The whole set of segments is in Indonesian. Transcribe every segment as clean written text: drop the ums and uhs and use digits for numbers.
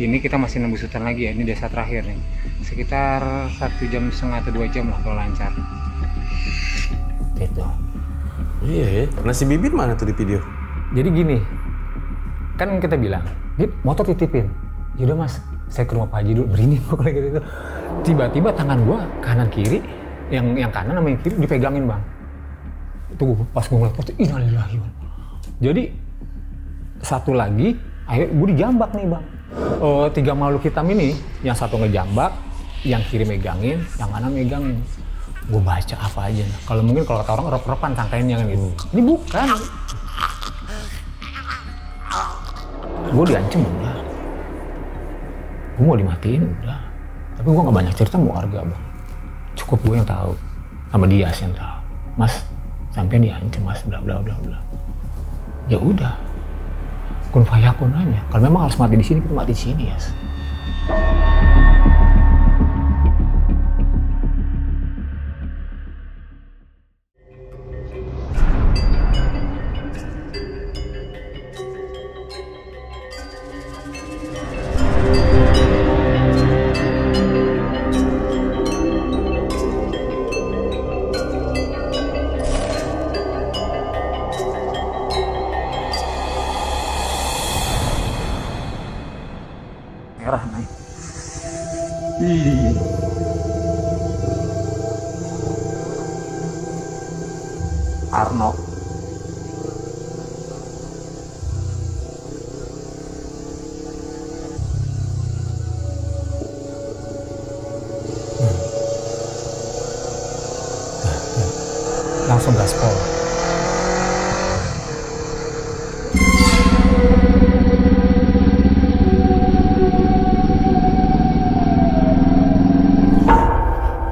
ini kita masih nembus hutan lagi ya, ini desa terakhir nih, sekitar 1,5 jam atau 2 jam lah kalau lancar. Itu. Iya ya, nasi bibit mana tuh di video? Jadi gini, kan kita bilang, Dit, motor titipin. Yaudah mas, saya ke rumah Pak Haji dulu, berinding pokoknya gitu. Tiba-tiba tangan gua kanan kiri, yang kanan sama yang kiri dipegangin bang. Itu pas gua ngeliat, innalillahi. Jadi satu lagi, akhirnya gue dijambak nih bang. 3 makhluk hitam ini, yang satu ngejambak, yang kiri megangin, yang kanan megangin. Gue baca apa aja. Kalau mungkin kalau kata orang rep-repan sangkainnya kan gitu. Ini bukan. Gue diancem udah. Gue mau dimatiin udah. Tapi gue nggak banyak cerita sama warga bang. Cukup gue yang tahu, sama dia yang tahu. Mas, sampai diancem mas, bla bla bla bla. Ya udah. Kun fayakun aja. Kalau memang harus mati di sini, kita mati di sini ya. Merah naik. Arno. Langsung gaspol.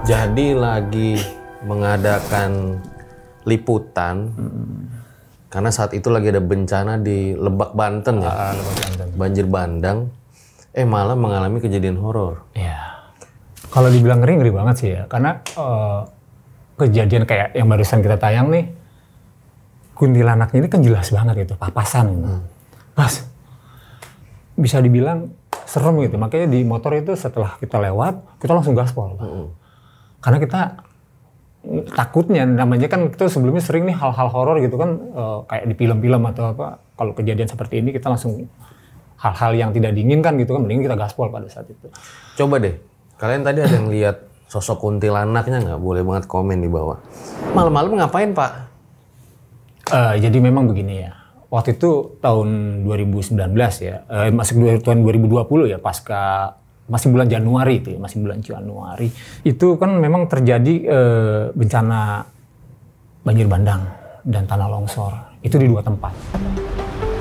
Jadi lagi mengadakan liputan karena saat itu lagi ada bencana di Lebak Banten ya, Lebak Banten. banjir bandang. Malah mengalami kejadian horor. Iya. Kalau dibilang ngeri banget sih ya, karena kejadian kayak yang barusan kita tayang nih, kuntilanaknya ini kan jelas banget gitu, papasan gitu. Pas, bisa dibilang serem gitu. Makanya di motor itu setelah kita lewat, kita langsung gaspol. Karena kita takutnya, namanya kan kita sebelumnya sering nih hal-hal horor gitu kan, kayak di film-film atau apa, kalau kejadian seperti ini kita langsung hal-hal yang tidak diinginkan gitu kan, mending kita gaspol pada saat itu. Coba deh, kalian tadi ada yang lihat sosok kuntilanaknya nggak? Boleh banget komen di bawah. Malam-malam ngapain Pak? Jadi memang begini ya, waktu itu tahun 2019 ya, masuk tahun 2020 ya, pasca masih bulan Januari itu ya, masih bulan Januari. Itu kan memang terjadi bencana banjir bandang dan tanah longsor. Itu di 2 tempat.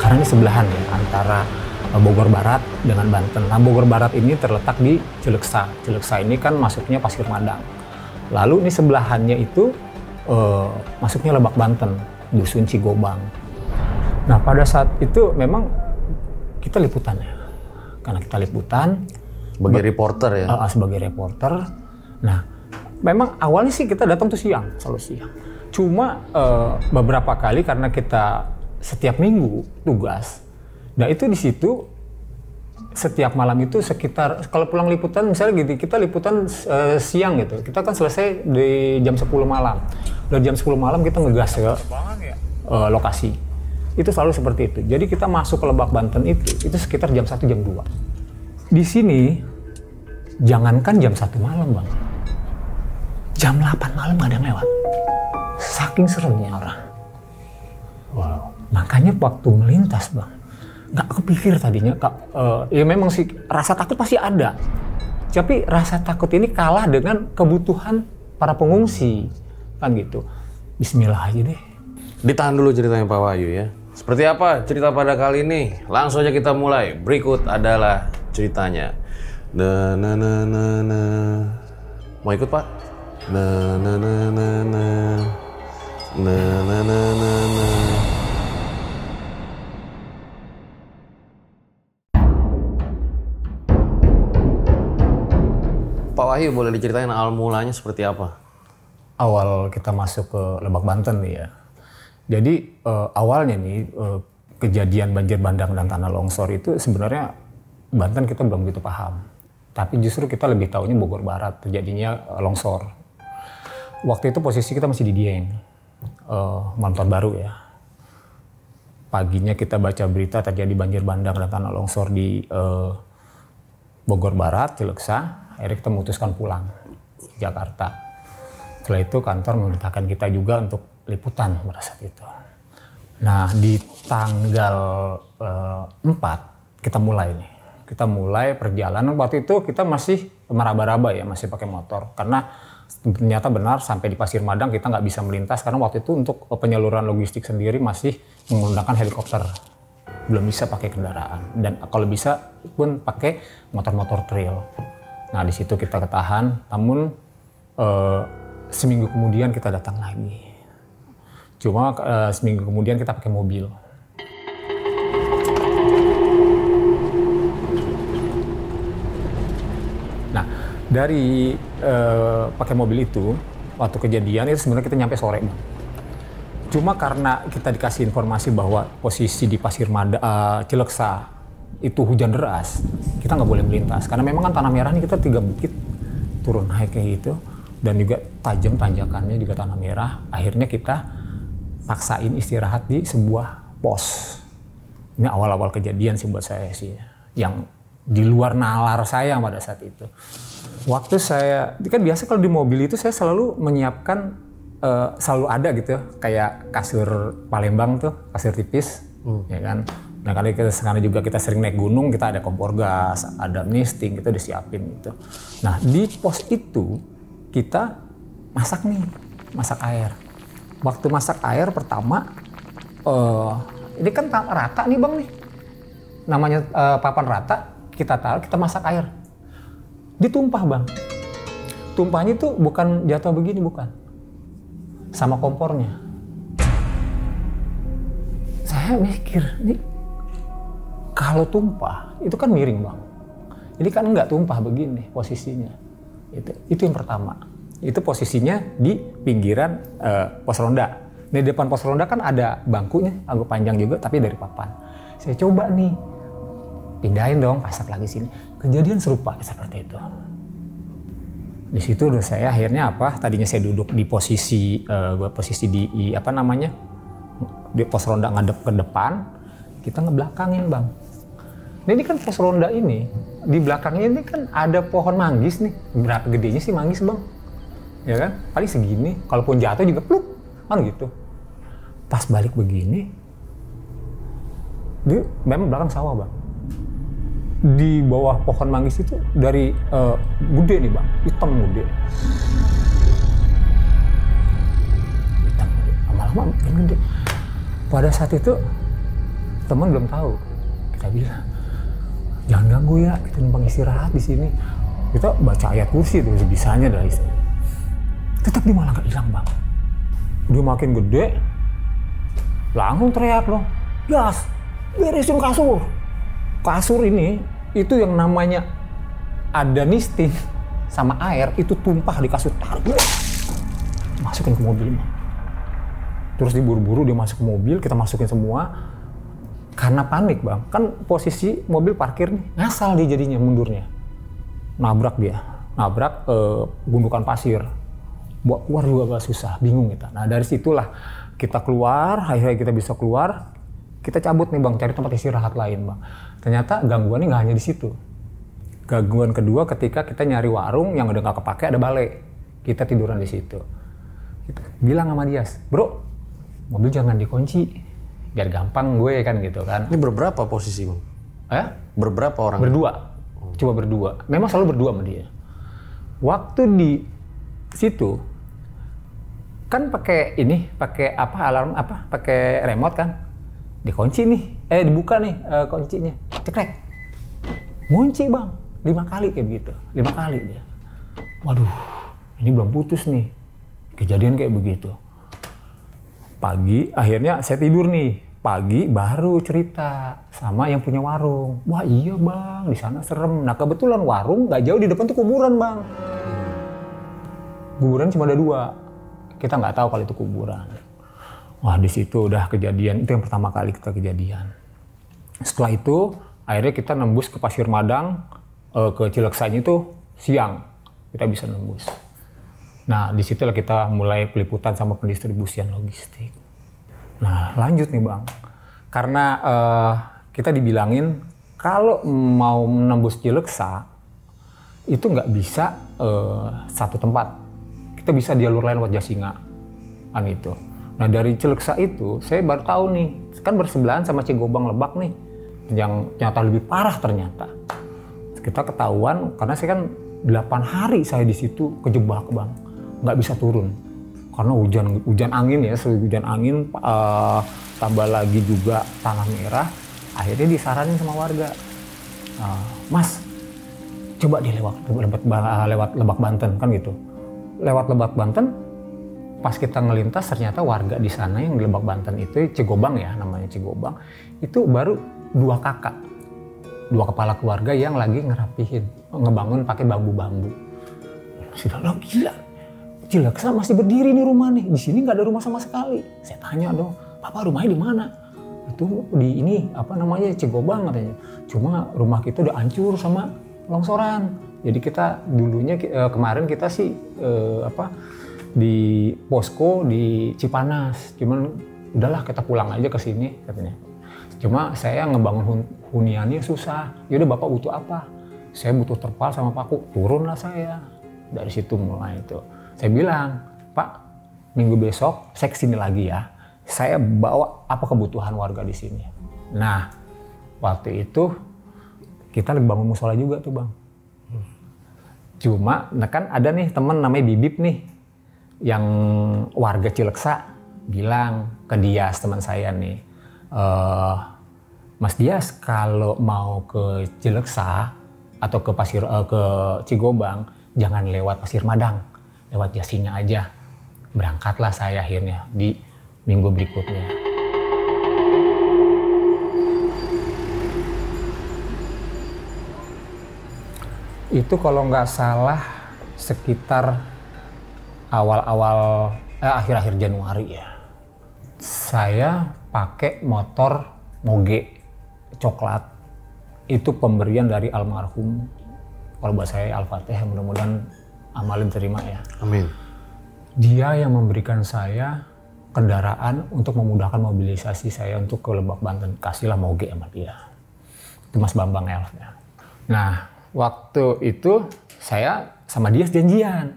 Karena ini sebelahan ya, antara Bogor Barat dengan Banten. Nah, Bogor Barat ini terletak di Cileuksa. Cileuksa ini kan masuknya Pasir Madang. Lalu ini sebelahannya itu masuknya Lebak Banten, Dusun Cigobang. Nah, pada saat itu memang kita liputan ya. Karena kita liputan, Sebagai reporter ya? Sebagai reporter. Nah, memang awalnya sih kita datang tuh siang, selalu siang. Cuma beberapa kali karena kita setiap minggu tugas, nah itu di situ setiap malam itu sekitar, kalau pulang liputan misalnya gitu, kita liputan siang gitu, kita kan selesai di jam 10 malam. Dari jam 10 malam kita ngegas ke lokasi. Itu selalu seperti itu. Jadi kita masuk ke Lebak Banten itu sekitar jam 1, jam 2. Di sini, jangankan jam 1 malam bang, jam 8 malam gak ada yang lewat. Saking seremnya orang. Wow. Makanya waktu melintas bang, gak kepikir tadinya, ya memang sih rasa takut pasti ada. Tapi rasa takut ini kalah dengan kebutuhan para pengungsi, kan gitu. Bismillah aja deh. Ditahan dulu ceritanya Pak Wahyu ya. Seperti apa cerita pada kali ini? Langsung aja kita mulai. Berikut adalah ceritanya. Mau ikut Pak? Pak Wahyu boleh diceritain awal mulanya seperti apa? Awal kita masuk ke Lebak Banten nih ya. Jadi awalnya nih kejadian banjir bandang dan tanah longsor itu sebenarnya Banten kita belum begitu paham. Tapi justru kita lebih tahunya Bogor Barat terjadinya longsor. Waktu itu posisi kita masih di Dieng, Montor Baru ya. Paginya kita baca berita terjadi banjir bandang dan tanah longsor di Bogor Barat, Cileksa. Akhirnya kita memutuskan pulang ke Jakarta. Setelah itu kantor memerintahkan kita juga untuk liputan pada saat itu. Nah di tanggal 4 kita mulai nih. Kita mulai perjalanan. Waktu itu kita masih meraba-raba ya, masih pakai motor. Karena ternyata benar sampai di Pasir Madang kita nggak bisa melintas karena waktu itu untuk penyaluran logistik sendiri masih menggunakan helikopter, belum bisa pakai kendaraan dan kalau bisa pun pakai motor-motor trail. Nah di situ kita ketahan, namun seminggu kemudian kita datang lagi. Cuma seminggu kemudian kita pakai mobil. Nah dari pakai mobil itu, waktu kejadian itu sebenarnya kita nyampe sore, Bang. Cuma karena kita dikasih informasi bahwa posisi di Pasir Madang, Cileksa itu hujan deras, kita nggak boleh melintas. Karena memang kan tanah merah ini kita 3 bukit turun naik kayak gitu, dan juga tajam tanjakannya juga tanah merah. Akhirnya kita paksain istirahat di sebuah pos. Ini awal-awal kejadian sih buat saya sih, yang di luar nalar saya pada saat itu. Waktu saya, kan biasa kalau di mobil itu saya selalu menyiapkan, selalu ada gitu kayak kasur Palembang tuh, kasur tipis, ya kan. Nah kali sekarang juga kita sering naik gunung, kita ada kompor gas, ada misting, kita disiapin gitu. Nah di pos itu kita masak nih, masak air. Waktu masak air pertama, ini kan rata nih Bang nih, namanya papan rata, kita taruh, kita masak air. Ditumpah Bang. Tumpahnya itu bukan jatuh begini, bukan. Sama kompornya. Saya mikir, ini kalau tumpah, itu kan miring Bang. Ini kan nggak tumpah begini posisinya. Itu yang pertama. Itu posisinya di pinggiran pos ronda. Di depan pos ronda kan ada bangkunya, agak panjang juga, tapi dari papan. Saya coba nih, pindahin dong, pasak lagi sini. Kejadian serupa seperti itu. Di situ udah saya akhirnya apa? Tadinya saya duduk di posisi di apa namanya? Di pos ronda ngadep ke depan, kita ngebelakangin Bang. Nah ini kan pos ronda ini, di belakangnya ini kan ada pohon manggis nih. Berapa gedenya sih manggis Bang? Ya kan? Paling segini, kalaupun jatuh juga pluk, kan gitu. Pas balik begini, dia memang belakang sawah Bang. Di bawah pohon manggis itu dari gede nih Bang, hitam gede. Hitam gede, lama-lama makin gede. Pada saat itu teman belum tahu, kita bilang jangan ganggu ya, kita numpang istirahat di sini. Kita baca ayat kursi itu sebisanya dari sini. Tetap dia malah nggak hilang Bang. Dia makin gede, langsung teriak loh, "Gas, beresin kasur." Kasur ini, itu yang namanya ada misting sama air, itu tumpah di kasur, tarik, masukin ke mobil. Terus diburu-buru dia masuk ke mobil, kita masukin semua. Karena panik Bang, kan posisi mobil parkir nih, ngasal dia jadinya mundurnya. Nabrak dia, nabrak gundukan pasir. Buat keluar juga agak susah, bingung kita. Nah dari situlah kita keluar, akhirnya kita bisa keluar. Kita cabut nih Bang, cari tempat istirahat lain Bang. Ternyata gangguannya nggak hanya di situ. Gangguan kedua ketika kita nyari warung yang udah nggak kepake, ada balai. Kita tiduran di situ. Kita bilang sama dia, "Bro, mobil jangan dikunci, biar gampang gue kan," gitu kan. Ini berberapa posisi Bang? Berberapa orang? Berdua. Coba berdua. Memang selalu berdua sama dia. Waktu di situ kan pakai ini, pakai apa alarm apa? Pakai remote kan? Dikunci nih, dibuka nih kuncinya, cekrek, ngunci Bang, 5 kali kayak begitu, 5 kali dia. Waduh, ini belum putus nih, kejadian kayak begitu. Pagi, akhirnya saya tidur nih, pagi baru cerita sama yang punya warung. Wah iya Bang, di sana serem. Nah kebetulan warung nggak jauh di depan tuh kuburan Bang. Kuburan cuma ada 2, kita nggak tahu kalau itu kuburan. Wah di situ udah kejadian, itu yang pertama kali kita kejadian. Setelah itu Akhirnya kita nembus ke Pasir Madang, ke Cileksanya itu siang kita bisa nembus. Nah disitulah kita mulai peliputan sama pendistribusian logistik. Nah lanjut nih Bang, karena kita dibilangin kalau mau menembus Cileksa itu nggak bisa satu tempat, kita bisa di jalur lain lewat Jasinga kan itu. Nah dari Cileksa itu saya baru tahu nih, kan bersebelahan sama Cigobang Lebak nih, yang ternyata lebih parah ternyata. Kita ketahuan karena saya kan 8 hari saya di situ kejebak Bang, nggak bisa turun karena hujan angin ya, hujan angin tambah lagi juga tanah merah. Akhirnya disaranin sama warga, Mas coba dia lewat Lebak Banten kan gitu. Lewat Lebak Banten, pas kita ngelintas ternyata warga di sana yang di Lebak Banten itu Cigobang ya, namanya Cigobang, itu baru 2 kakak, 2 kepala keluarga yang lagi ngerapihin, ngebangun pakai bambu-bambu. Sudah lo gila, Cileksa masih berdiri nih rumah nih, di sini nggak ada rumah sama sekali. Saya tanya dong, Papa rumahnya di mana? Itu di ini apa namanya Cigobang katanya. Cuma rumah kita udah hancur sama longsoran. Jadi kita dulunya kemarin kita sih di posko di Cipanas. Cuman udahlah kita pulang aja ke sini katanya. Cuma saya ngebangun huniannya susah. Yaudah Bapak butuh apa? Saya butuh terpal sama paku. Turunlah saya. Dari situ mulai itu. Saya bilang, Pak, minggu besok saya kesini lagi ya. Saya bawa apa kebutuhan warga di sini. Nah, waktu itu kita lagi bangun musola juga tuh Bang. Cuma, nah kan ada nih temen namanya Bibip nih, yang warga Cileksa bilang ke Dias teman saya nih, Mas Dias kalau mau ke Cileksa atau ke Cigobang, jangan lewat Pasir Madang, lewat Jasinga aja. Berangkatlah saya akhirnya di minggu berikutnya. Itu kalau nggak salah sekitar akhir-akhir Januari ya. Saya pakai motor Moge coklat. Itu pemberian dari almarhum, kalau buat saya Al-Fatihah, mudah-mudahan amalin terima ya. Amin. Dia yang memberikan saya kendaraan untuk memudahkan mobilisasi saya untuk ke Lebak Banten. Kasihlah Moge sama dia. Itu Mas Bambang Elf ya. Nah, waktu itu saya sama dia janjian.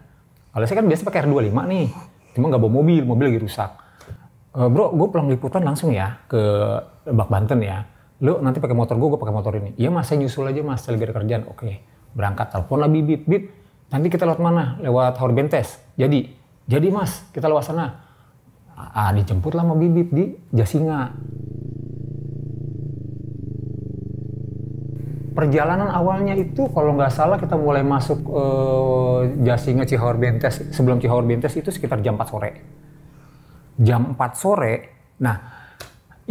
Kalau saya kan biasa pakai R25 nih, cuma nggak bawa mobil lagi rusak. Bro, gue pulang liputan langsung ya ke Lebak Banten ya. Lu nanti pakai motor gue pakai motor ini. Iya Mas, saya nyusul aja Mas, saya lagi ada kerjaan. Oke, berangkat. Telepon lah Bibip. Nanti kita lewat mana? Lewat Horbentes. Jadi Mas, kita lewat sana. Dijemput lah sama Bibip di Jasinga. Perjalanan awalnya itu kalau nggak salah kita mulai masuk Jasinga Cihorbentes. Sebelum Cihorbentes itu sekitar jam 4 sore. Jam 4 sore, nah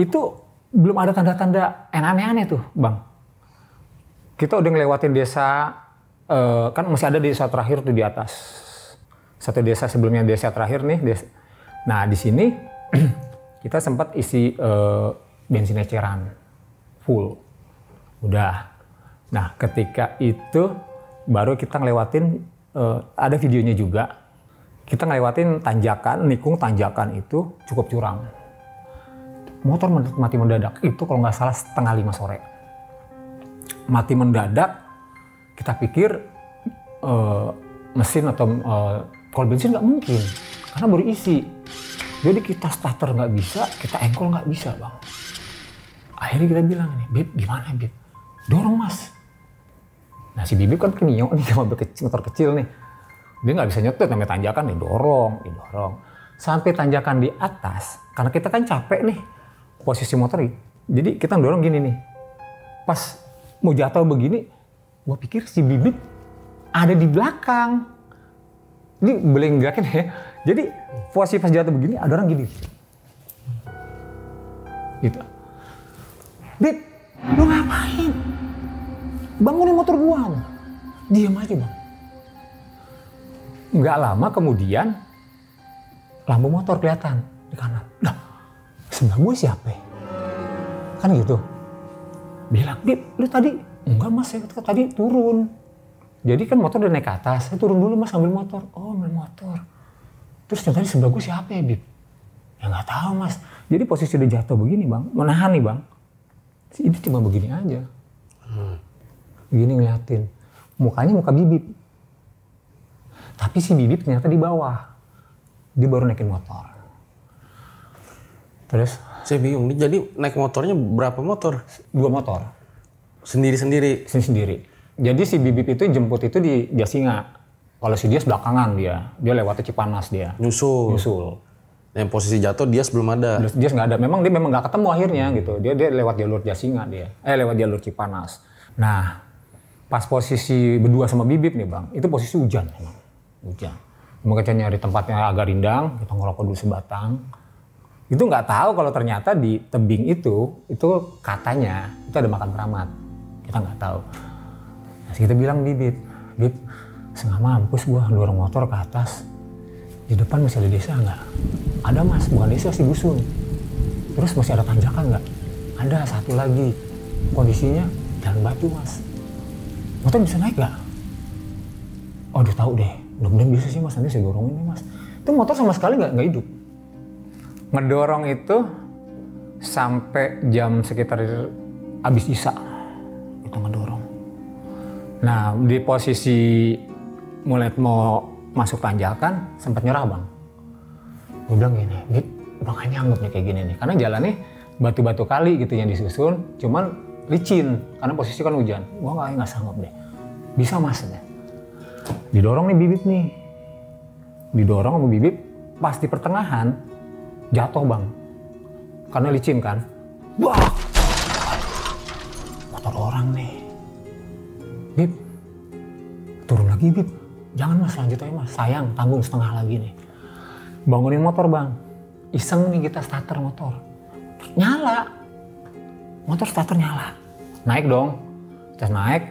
itu belum ada tanda-tanda aneh-aneh tuh Bang. Kita udah ngelewatin desa, kan masih ada desa terakhir tuh di atas. Satu desa sebelumnya desa terakhir nih. Nah di sini kita sempat isi bensin eceran full, udah. Nah ketika itu baru kita ngelewatin, ada videonya juga, kita ngelewatin tanjakan, nikung tanjakan itu cukup curam. Motor mati mendadak, itu kalau nggak salah setengah 5 sore. Mati mendadak, kita pikir mesin atau kalau bensin nggak mungkin, karena baru isi. Jadi kita starter nggak bisa, kita engkol nggak bisa Bang. Akhirnya kita bilang nih, Bib gimana Bib? Dorong Mas. Nah si Bibip kan keniok nih, motor kecil nih. Dia nggak bisa nyetir, namanya tanjakan, didorong. Sampai tanjakan di atas, karena kita kan capek nih, posisi motor nih. Jadi kita dorong gini nih. Pas mau jatuh begini, gua pikir si Bibip ada di belakang. Ini boleh ngerakin ya. Jadi posisi pas jatuh begini, ada orang gini. Gitu. Bib, lu ngapain? Bangunin motor gua. Diam aja Bang. Nggak lama kemudian lampu motor kelihatan di kanan. Nah, sebelah gue siapa? Kan gitu. Bilang, Bib, lu tadi? Enggak mas, saya tadi turun. Jadi kan motor udah naik ke atas, saya turun dulu mas ambil motor. Oh ambil motor. Terus yang tadi sebelah gue siapa ya Bib? Ya nggak tahu mas. Jadi posisi udah jatuh begini bang, menahan nih bang. Ini cuma begini aja. Begini ngeliatin. Mukanya muka Bibip. Tapi si Bibip ternyata di bawah. Dia baru naikin motor. Terus? Saya bingung, jadi naik motornya berapa motor? 2 motor. Sendiri-sendiri? Sendiri. Jadi si Bibip itu jemput itu di Jasinga. Kalau si Dias belakangan dia lewatnya Cipanas dia. Nyusul. Yang posisi jatuh Dias belum ada. Dias nggak ada. Memang dia nggak ketemu akhirnya gitu. Dia lewat jalur Jasinga dia. Lewat jalur Cipanas. Nah, pas posisi berdua sama Bibip nih bang, itu posisi hujan emang. Hujan. Mungkin nyari tempatnya agak rindang, kita ngerokok dulu sebatang. Itu nggak tahu kalau ternyata di tebing itu katanya itu ada makam keramat. Kita nggak tahu. Nah, kita bilang Bibip, setengah mampus gua dorong motor ke atas. Di depan masih ada desa nggak? Ada mas, bukan desa sih dusun. Terus masih ada tanjakan nggak? Ada, satu lagi. Kondisinya jalan batu mas. Motor bisa naik nggak? Oh udah tahu deh, mudah-mudahan bisa sih mas, nanti saya dorongin nih mas. Itu motor sama sekali nggak hidup. Ngedorong itu sampai jam sekitar abis isya itu ngedorong. Nah di posisi mulai mau masuk tanjakan sempat nyerah bang. Gue bilang gini, Bib, bang hanya anggap nih kayak gini nih, karena jalannya batu-batu kali gitu yang disusun, cuman licin karena posisi kan hujan. Gue nggak sanggup deh. Bisa mas deh. Didorong nih Bibip nih, didorong sama Bibip, pas di pertengahan jatuh bang, karena licin kan. Wah, motor orang nih. Bib, turun lagi Bib. Jangan mas, lanjut aja mas, sayang tanggung setengah lagi nih. Bangunin motor bang, iseng nih kita starter motor. Nyala, motor starter nyala. Naik dong, kita naik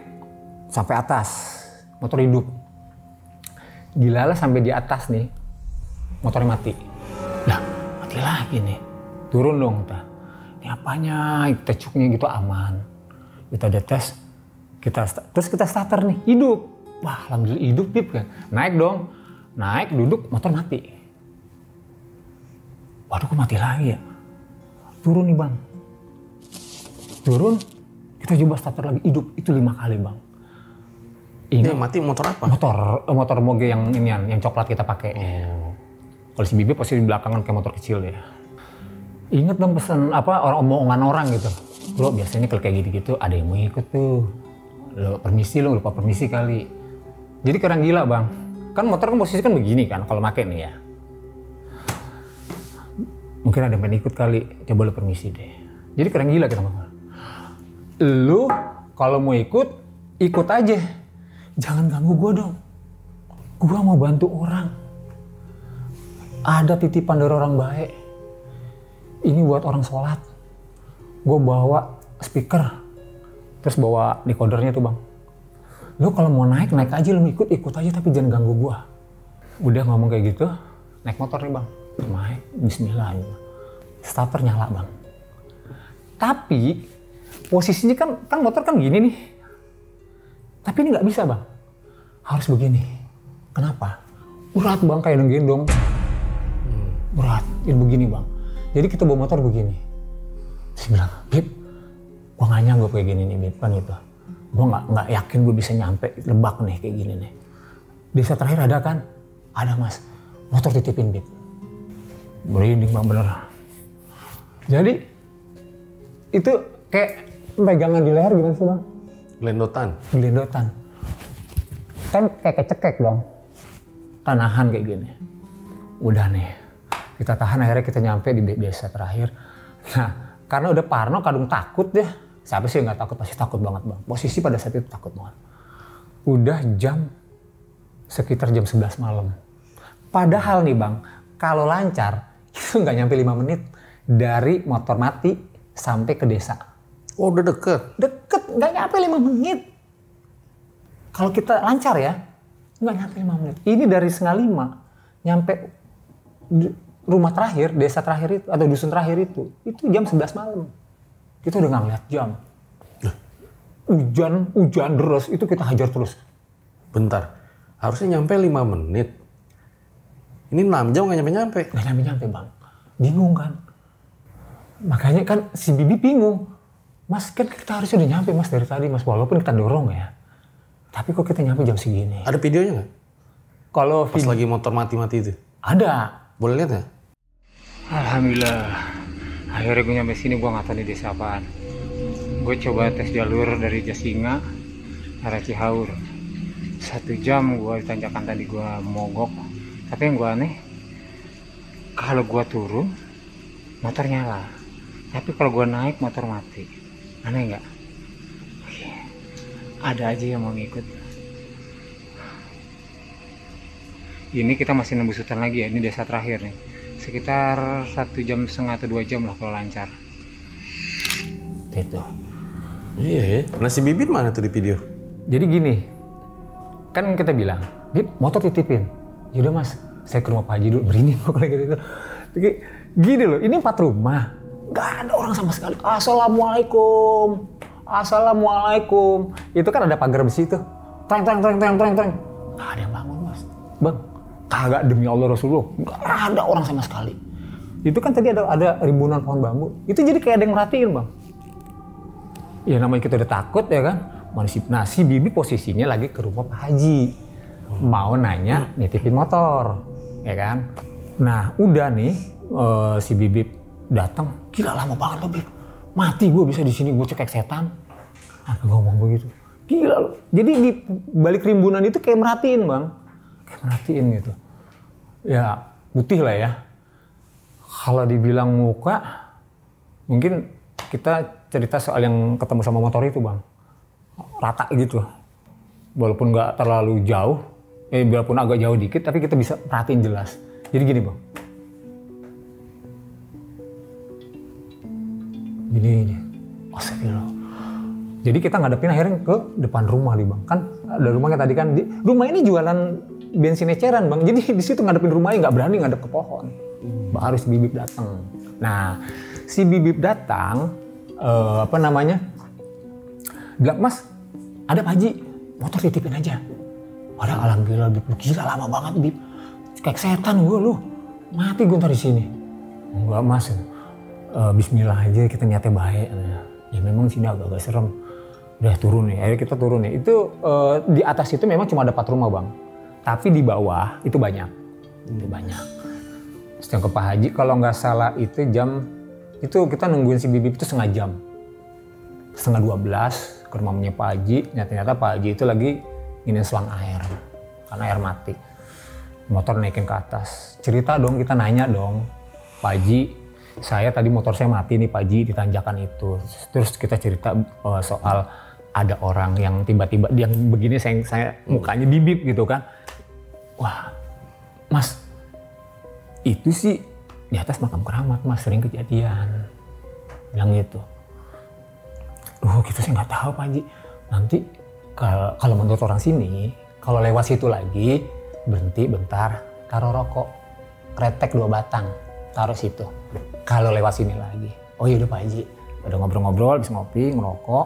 sampai atas, motor hidup. Dilala sampai di atas nih, motornya mati. Lah, mati lagi nih. Turun dong kita. Ini apanya, kita cuknya gitu aman. Kita ada tes, terus kita starter nih, hidup. Wah, alhamdulillah hidup Bib kan. Naik dong, naik duduk motor mati. Waduh, kok mati lagi ya? Turun nih bang. Turun, kita coba starter lagi, hidup. Itu 5 kali bang. Ini yang mati motor apa? Motor moge yang inian, yang coklat kita pakai. Kalau si Bibip pasti di belakangan kayak motor kecil ya. Ingat dong pesan apa omongan orang gitu. Lo biasanya kalau kayak gitu-gitu ada yang mau ikut tuh. Lo lupa permisi kali. Jadi kurang gila bang. Kan motor kan posisi kan begini kan kalau make nih ya. Mungkin ada yang pengen ikut kali. Coba lo permisi deh. Jadi kurang gila kita bang. Lu kalau mau ikut aja. Jangan ganggu gua dong. Gua mau bantu orang. Ada titipan dari orang baik. Ini buat orang sholat. Gua bawa speaker. Terus bawa decodernya tuh bang. Lu kalau mau naik aja, lu ikut aja tapi jangan ganggu gua. Udah ngomong kayak gitu, naik motor nih bang. Naik, bismillah. Starter nyala bang. Tapi posisinya kan motor kan gini nih. Tapi ini nggak bisa bang. Harus begini. Kenapa? Berat bang, kayak gendong. Berat, ini begini bang. Jadi kita bawa motor begini. Terus bilang, Bib, gua nggak nyanggup kayak gini nih Bib, kan gitu. Gua nggak yakin gue bisa nyampe Lebak nih kayak gini nih. Desa terakhir ada kan? Ada mas. Motor titipin Bib. Merinding bang bener. Jadi itu kayak pegangan di leher gimana sih bang? Gelendotan. Kan kayak kecekek dong. Tanahan kayak gini. Udah nih. Kita tahan akhirnya kita nyampe di desa terakhir. Nah karena udah parno kadung takut deh. Siapa sih yang gak takut? Pasti takut banget bang. Posisi pada saat itu takut banget. Udah sekitar jam 11 malam. Padahal nih bang, kalau lancar itu nggak nyampe 5 menit dari motor mati sampai ke desa. Oh udah deket? Deket, nggak nyampe 5 menit. Kalau kita lancar ya, nggak nyampe 5 menit. Ini dari 4:30 nyampe rumah terakhir, desa terakhir itu, atau dusun terakhir itu jam 11 malam. Kita udah nggak ngeliat jam. hujan deras, itu kita hajar terus. Bentar, harusnya nyampe 5 menit. Ini 6 jam nggak nyampe-nyampe. Nggak nyampe-nyampe bang, bingung kan. Makanya kan si Bibi bingung. Mas kan kita harusnya udah nyampe mas dari tadi mas, walaupun kita dorong ya. Tapi kok kita nyampe jam segini? Ada videonya nggak? Kalau Pas lagi motor mati-mati itu? ada. Boleh lihat nggak? Alhamdulillah. Akhirnya gue nyampe sini, gue nggak tahu di desa apaan. Gue coba tes jalur dari Jasinga arah Cihaur. 1 jam gue di tanjakan tadi gue mogok. Tapi yang gue aneh, kalau gue turun motor nyala, tapi kalau gue naik motor mati. Aneh nggak? Oke. Ada aja yang mau ngikut. Ini kita masih nembus hutan lagi ya, ini desa terakhir nih. Sekitar 1,5 jam atau 2 jam lah kalau lancar. Itu. Iya ya. Nah si Bibit mana tuh di video? Jadi gini, kan kita bilang, Bib, motor titipin. Yaudah mas, saya ke rumah Pak Haji dulu, merinding kok kayak gitu. Jadi, gini loh, ini 4 rumah, gak ada orang sama sekali. Assalamualaikum, assalamualaikum. Itu kan ada pagar besi tuh, treng. Gak ada yang bangun mas, bang. Kagak, demi Allah Rasulullah, gak ada orang sama sekali. Itu kan tadi ada rimbunan pohon bambu, itu jadi kayak ada yang merhatiin bang. Ya namanya kita udah takut ya kan. Nah si Bibi posisinya lagi ke rumah Pak Haji, mau nanya nitipin motor, ya kan. Nah udah nih si Bibi datang, gila lama banget loh Bib, mati gue bisa di sini, gue cekek setan. Aku ngomong begitu, gila loh. Jadi di balik rimbunan itu kayak merhatiin bang, kayak merhatiin gitu. Ya putih lah ya. Kalau dibilang muka, mungkin kita cerita soal yang ketemu sama motor itu bang. Rata gitu, walaupun nggak terlalu jauh, walaupun agak jauh dikit, tapi kita bisa perhatiin jelas. Jadi gini bang, gini, astagfirullah. Jadi kita ngadepin akhirnya ke depan rumah nih bang, kan ada rumahnya tadi kan, rumah ini jualan bensin eceran bang, jadi di situ ngadepin rumahnya nggak berani ngadep ke pohon. Baru si Bibip datang. Nah si Bibip datang, bilang, mas, ada Pak Haji, motor titipin aja. Padahal alhamdulillah, Bib, gila lama banget, Bib. Kayak setan gue lu, mati gue ntar di sini. Enggak mas, bismillah aja, kita niatnya baik. Ya memang sini agak-agak serem. Udah turun nih, akhirnya kita turun nih. Itu di atas itu memang cuma ada 4 rumah bang. Tapi di bawah itu banyak. Itu banyak. Setelah ke Pak Haji, kalau nggak salah itu itu kita nungguin si Bibip itu setengah jam. 11:30 ke rumahnya Pak Haji, ternyata Pak Haji itu lagi nginin selang air karena air mati. Motor naikin ke atas, cerita dong, kita nanya dong, Pak Haji, saya tadi motor saya mati nih Pak Haji di tanjakan itu. Terus kita cerita soal ada orang yang tiba-tiba yang begini, saya mukanya bibip gitu kan. Wah mas, itu sih di atas makam keramat mas, sering kejadian, bilang gitu. Kita sih nggak tahu Pak Haji. Nanti kalau menurut orang sini, kalau lewat situ lagi, berhenti bentar, taruh rokok, kretek 2 batang, taruh situ. Kalau lewat sini lagi, oh iya udah Pak Haji, udah ngobrol-ngobrol, habis ngopi, ngerokok,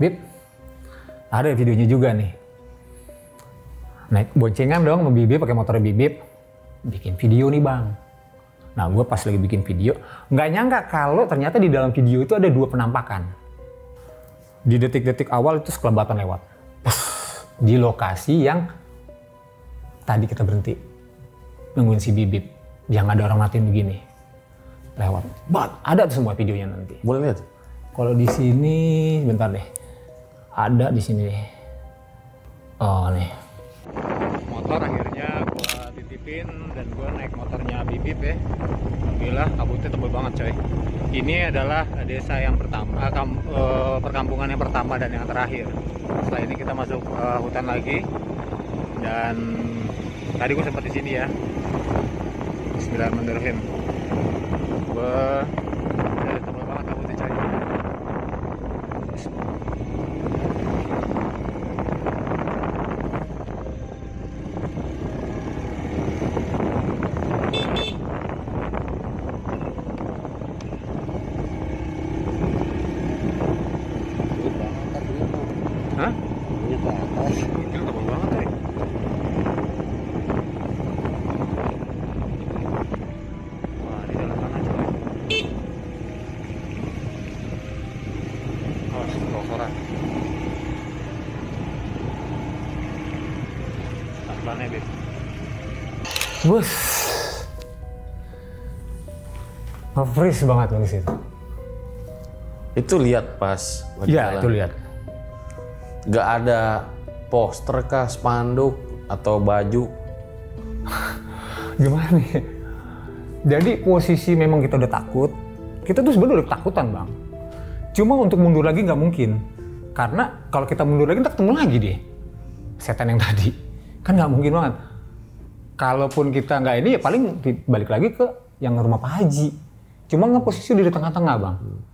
Bib, ada videonya juga nih. Naik boncengan dong, sama Bibip, pakai motor Bibip, bikin video nih bang. Nah gue pas lagi bikin video, nggak nyangka kalau ternyata di dalam video itu ada 2 penampakan. Di detik-detik awal itu sekelebatan lewat di lokasi yang tadi kita berhenti nungguin si Bibip yang ada orang matiin begini lewat. Ada tuh semua videonya nanti. Boleh lihat? Kalau di sini bentar deh, ada di sini. Oh nih. Motor akhirnya gua titipin dan gua naik motornya Bibip ya. Alhamdulillah kabutnya tebal banget coy. Ini adalah desa yang pertama, perkampungan yang pertama dan yang terakhir. Setelah ini kita masuk hutan lagi. Dan tadi gue sempat di sini ya. Bismillahirrahmanirrahim. Tebal banget kabutnya coy. Hah? Lampunya ke atas. Itu tebal banget ya. Wah, di dalam sana coy. Awas, longsoran. Pelan-pelan ya, Beb. Bus. Freeze banget di situ. Itu lihat pas lagi Iya, jalan. itu lihat. Gak ada poster kah, spanduk atau baju? Gimana nih? Jadi posisi memang kita udah takut. Kita tuh sebenarnya udah ketakutan, Bang. Cuma untuk mundur lagi nggak mungkin. Karena kalau kita mundur lagi, kita ketemu lagi deh. Setan yang tadi. Kan nggak mungkin banget. Kalaupun kita nggak ini, ya paling balik lagi ke yang rumah Pak Haji. Cuma nggak posisi di tengah-tengah, Bang.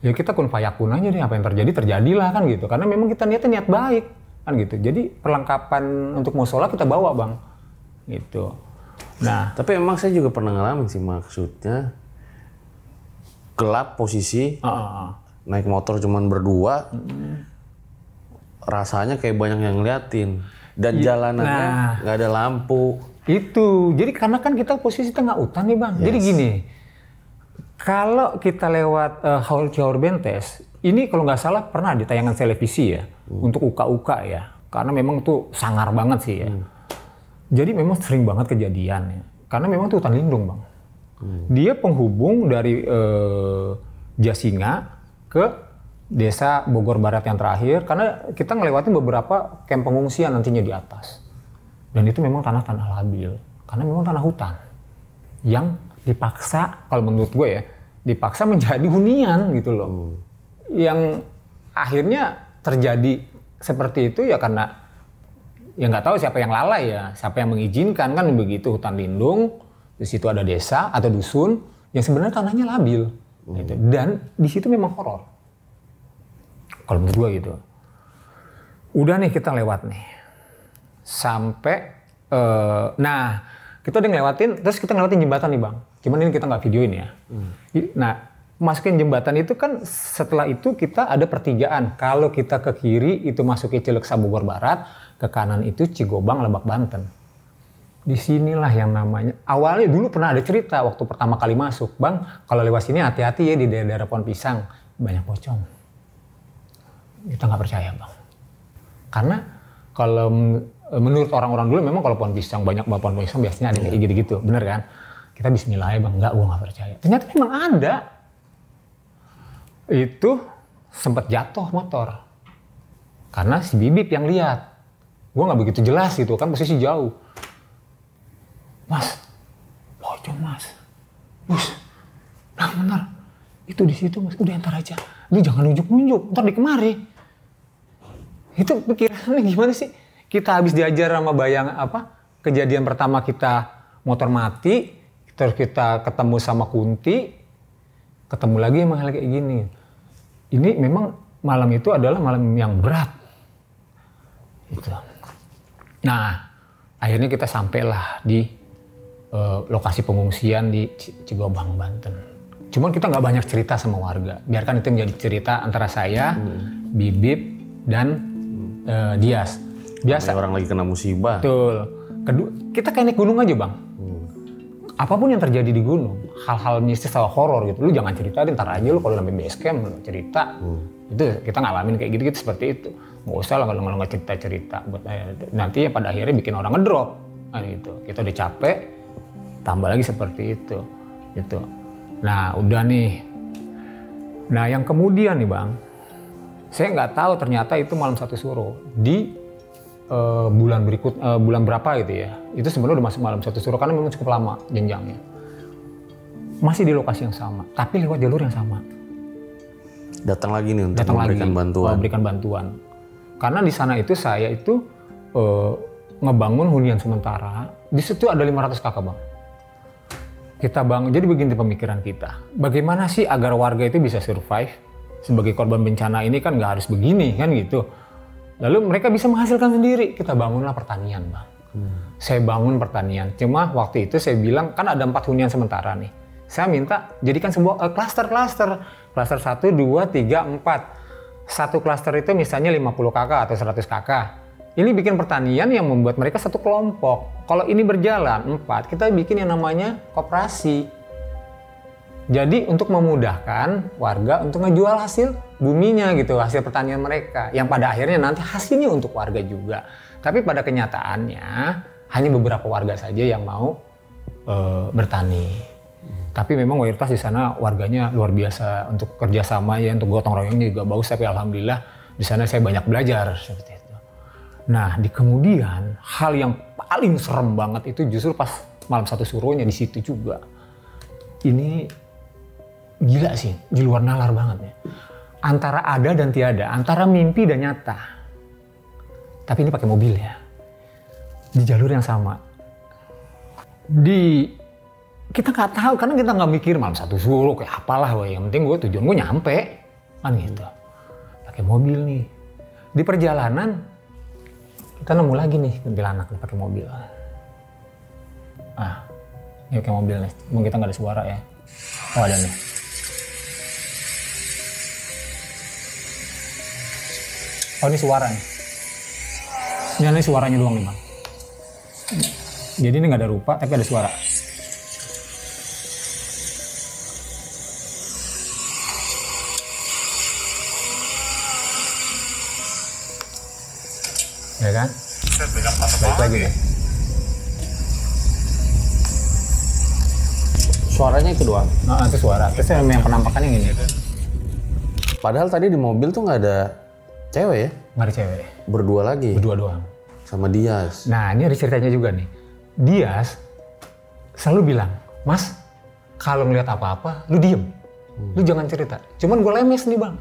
Ya kita kun fayakun aja deh, apa yang terjadi terjadilah kan gitu. Karena memang kita niatnya niat baik kan gitu. Jadi perlengkapan untuk musola kita bawa, Bang. Gitu. Nah, Tapi emang saya juga pernah ngalamin sih, maksudnya gelap posisi, naik motor cuman berdua, rasanya kayak banyak yang ngeliatin. Dan jalanannya nggak ada lampu. itu. Jadi karena kan kita posisi tengah hutan nih, Bang. Jadi gini, kalau kita lewat Haur Bentes, ini kalau nggak salah pernah di tayangan televisi ya, untuk uka-uka ya. Karena memang tuh sangar banget sih ya. Jadi memang sering banget kejadian ya. Karena memang tuh hutan lindung, Bang. Dia penghubung dari Jasinga ke desa Bogor Barat yang terakhir. Karena kita ngelewatin beberapa kamp pengungsian nantinya di atas. Dan itu memang tanah-tanah labil. Karena memang tanah hutan. Yang dipaksa, kalau menurut gue ya, dipaksa menjadi hunian gitu loh. Yang akhirnya terjadi seperti itu ya karena ya nggak tahu siapa yang lalai ya, siapa yang mengizinkan kan begitu hutan lindung, di situ ada desa atau dusun yang sebenarnya tanahnya labil. Gitu. Dan di situ memang horor. Kalau menurut gue gitu. Udah nih kita lewat nih. Sampai, nah kita udah ngelewatin, terus kita ngelewatin jembatan nih, Bang. Cuman ini kita nggak videoin ya. Nah, masukin jembatan itu kan setelah itu kita ada pertigaan. Kalau kita ke kiri itu masukin Cileksa Bogor Barat, ke kanan itu Cigobang Lebak Banten. Disinilah yang namanya, awalnya dulu pernah ada cerita waktu pertama kali masuk, Bang, kalau lewat sini hati-hati ya di daerah Pohon Pisang, banyak pocong. Kita nggak percaya, Bang. Karena kalau menurut orang-orang dulu memang kalau pohon pisang, banyak pohon pisang biasanya ada kayak gitu-gitu, bener kan? Kita bismillah ya, Bang, enggak, gua nggak percaya. Ternyata memang ada. Itu sempat jatuh motor. Karena si Bibip yang lihat. Gua nggak begitu jelas gitu kan, posisi jauh. Mas, pocong Mas. Bus, nah bener. Itu di situ Mas, udah ntar aja. Lu jangan nunjuk-nunjuk, ntar di kemari. Itu pikirannya gimana sih? Kita habis diajar sama kejadian pertama kita motor mati, terus kita ketemu sama Kunti, ketemu lagi emang hal kayak gini. Ini memang malam itu adalah malam yang berat. Gitu. Nah, akhirnya kita sampailah di lokasi pengungsian di Cigobang, Banten. Cuman kita nggak banyak cerita sama warga. Biarkan itu menjadi cerita antara saya, Bibip, dan Dias. Biasa. Orang lagi kena musibah. Betul. Kedua, kita kayak naik gunung aja, Bang. Apapun yang terjadi di gunung, hal-hal mistis atau horor gitu, lu jangan cerita, ntar aja lu kalau sampai base camp lu cerita. Itu kita ngalamin kayak gitu-gitu seperti itu. Nggak usah lah kalau nggak cerita-cerita. Nanti ya pada akhirnya bikin orang ngedrop. Nah, gitu. Kita udah capek, tambah lagi seperti itu. Gitu. Nah, udah nih. Nah, yang kemudian nih, Bang, saya nggak tahu ternyata itu malam satu suro di bulan berapa gitu ya. Itu sebenarnya udah masuk malam satu suro karena memang cukup lama jenjangnya. Masih di lokasi yang sama, tapi lewat jalur yang sama. Datang lagi nih untuk memberikan bantuan. Karena di sana itu saya itu ngebangun hunian sementara. Di situ ada 500 kakak, Bang. Kita bangun, jadi begini pemikiran kita. Bagaimana sih agar warga itu bisa survive? Sebagai korban bencana ini kan nggak harus begini kan gitu. Lalu mereka bisa menghasilkan sendiri. Kita bangunlah pertanian, Bang. Saya bangun pertanian. Cuma waktu itu saya bilang kan ada 4 hunian sementara nih. Saya minta jadikan sebuah klaster. Klaster 1, 2, 3, 4. Satu klaster itu misalnya 50 kakak atau 100 kakak. Ini bikin pertanian yang membuat mereka satu kelompok. Kalau ini berjalan 4, kita bikin yang namanya koperasi. Jadi untuk memudahkan warga untuk ngejual hasil buminya gitu, hasil pertanian mereka. Yang pada akhirnya nanti hasilnya untuk warga juga. Tapi pada kenyataannya hanya beberapa warga saja yang mau bertani. Tapi memang mayoritas di sana warganya luar biasa untuk kerjasama ya, untuk gotong royongnya juga bagus. Tapi alhamdulillah di sana saya banyak belajar seperti itu. Nah, di kemudian hal yang paling serem banget itu justru pas malam satu suruhnya di situ juga. Ini gila sih, di luar nalar banget ya. Antara ada dan tiada, antara mimpi dan nyata. Tapi ini pakai mobil ya. Di jalur yang sama. Kita nggak tahu karena kita nggak mikir malam satu suruh kayak apalah, woy. Yang penting tujuan gue nyampe kan gitu. Pakai mobil nih. Di perjalanan kita nemu lagi nih kuntilanak pakai mobil. Ini pakai mobil nih. Emang kita nggak ada suara ya? Oh ada nih. Oh ini suara nih. Ini suaranya doang nih bang. Jadi ini nggak ada rupa tapi ada suara. Ya kan? Balik lagi deh. Suaranya itu doang? Nah, itu suara. Terus yang penampakan yang ini. Padahal tadi di mobil tuh nggak ada cewek ya? Nggak ada cewek. Berdua lagi? Berdua doang. Sama Dias? Nah, ini ada ceritanya juga nih. Dias selalu bilang, Mas, kalau ngeliat apa-apa, lu diem. Lu jangan cerita. Cuman gue lemes nih bang.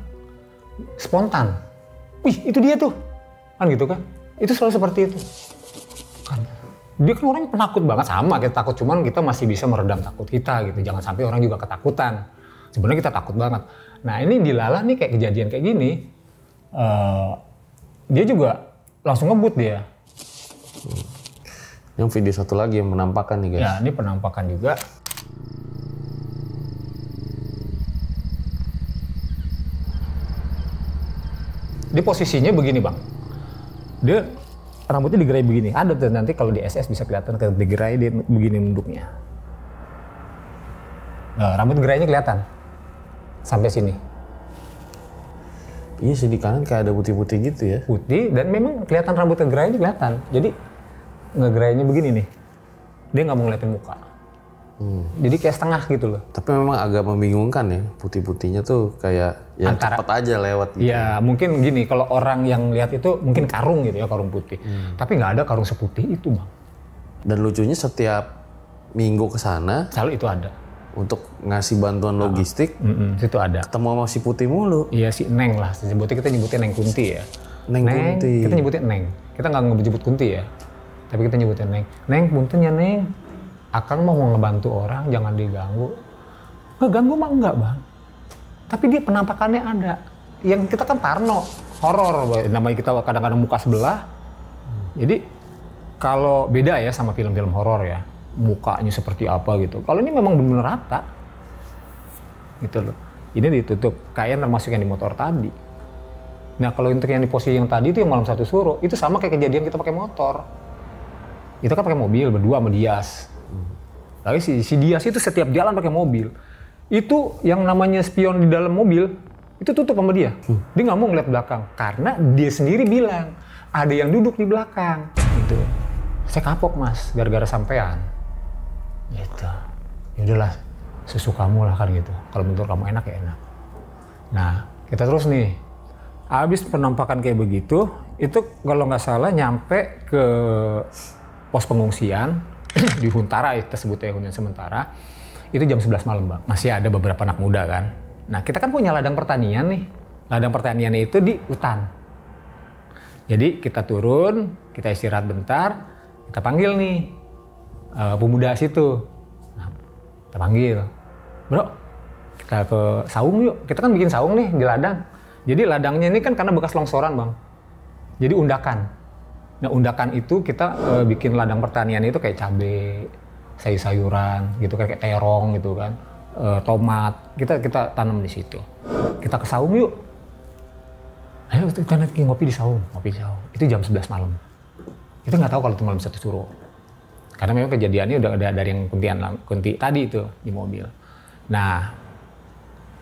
Spontan. Wih, itu dia tuh. Kan gitu kan? Itu selalu seperti itu. Kan. Dia kan orangnya penakut banget, sama kita takut, cuman kita masih bisa meredam takut kita gitu. Jangan sampai orang juga ketakutan. Sebenarnya kita takut banget. Nah ini dilala nih kayak kejadian kayak gini, dia juga langsung ngebut dia. Yang video satu lagi yang penampakan nih guys. Ya ini penampakan juga. Dia posisinya begini bang. Dia rambutnya digerai begini. Ada tuh nanti kalau di SS bisa kelihatan kalau digerai dia begini nunduknya. Nah, rambut gerainya kelihatan sampai sini. Iya sih di kanan kayak ada putih-putih gitu ya. Putih dan memang kelihatan rambut gerainya kelihatan. Jadi ngegerainya begini nih. Dia nggak mau ngeliatin muka. Jadi kayak setengah gitu loh. Tapi memang agak membingungkan ya, putih-putihnya tuh kayak ya cepet aja lewat gitu. Ya mungkin gini, kalau orang yang lihat itu mungkin karung gitu ya, karung putih. Tapi nggak ada karung seputih itu bang. Dan lucunya setiap minggu ke sana selalu itu ada. Untuk ngasih bantuan logistik, Itu ada. ketemu sama si Putih mulu. Iya si Neng lah, kita nyebutnya Neng Kunti ya. Neng Kunti. Kita nyebutnya Neng. Kita nggak nyebut Kunti ya. Tapi kita nyebutnya Neng. Neng, punten ya Neng. Akang mau ngebantu orang, jangan diganggu. Ngeganggu mah enggak bang. Tapi dia penampakannya ada. Yang kita kan parno, horor. Namanya kita kadang-kadang muka sebelah. Jadi kalau beda ya sama film-film horor ya. Mukanya seperti apa gitu. Kalau ini memang benar-benar rata. Gitu loh. Ini ditutup. Kayak termasuk yang di motor tadi. Nah kalau untuk yang di posisi yang tadi itu yang malam satu suruh. Itu sama kayak kejadian kita pakai motor. Itu kan pakai mobil berdua sama Dias. Tapi si Dias itu setiap jalan pakai mobil. Itu yang namanya spion di dalam mobil, itu tutup sama dia. Dia nggak mau ngeliat belakang. Karena dia sendiri bilang, ada yang duduk di belakang. Gitu. Saya kapok mas, gara-gara sampean. Gitu. Ya udahlah, sesukamu lah kan gitu. Kalau menurut kamu enak ya enak. Nah, kita terus nih. Habis penampakan kayak begitu, itu kalau nggak salah nyampe ke pos pengungsian. Di Huntara kita sebutnya hunian sementara itu jam 11 malam bang, masih ada beberapa anak muda kan. Nah kita kan punya ladang pertanian nih, ladang pertaniannya itu di hutan. Jadi kita turun, kita istirahat bentar, kita panggil nih pemuda situ. Nah, kita panggil, bro kita ke saung yuk, kita kan bikin saung nih di ladang. Jadi ladangnya ini kan karena bekas longsoran bang, jadi undakan. Nah undakan itu kita bikin ladang pertanian itu kayak cabai, sayur-sayuran gitu, kayak terong gitu kan, tomat, kita tanam di situ. Kita ke saung yuk. Ayo kita lagi ngopi di saung. Itu jam 11 malam. Kita nggak tahu kalau itu malam satu Suro. Karena memang kejadiannya udah ada dari yang kunti tadi itu di mobil. Nah,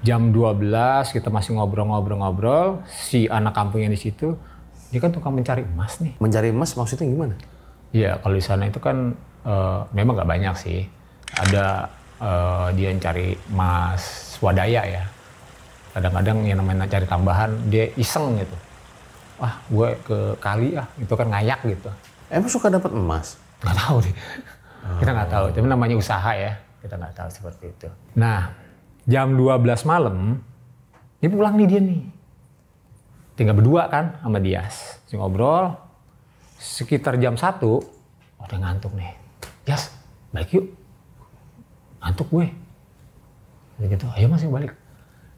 jam 12 kita masih ngobrol-ngobrol. Si anak kampung yang di situ, dia kan tukang mencari emas nih. Mencari emas maksudnya gimana? Iya, kalau di sana itu kan memang nggak banyak sih. Ada dia yang cari emas swadaya ya. Kadang-kadang yang namanya cari tambahan, dia iseng gitu. Wah, gue ke kali itu kan ngayak gitu. Emang suka dapat emas? Nggak tahu deh. Kita nggak tahu, tapi namanya usaha ya. Kita nggak tahu seperti itu. Nah, jam 12 malam, dia pulang nih dia nih. Tinggal berdua kan sama Dias. Ngobrol, sekitar jam 1, udah ngantuk nih. Dias, balik yuk. Ngantuk gue. Gitu, ayo Mas balik.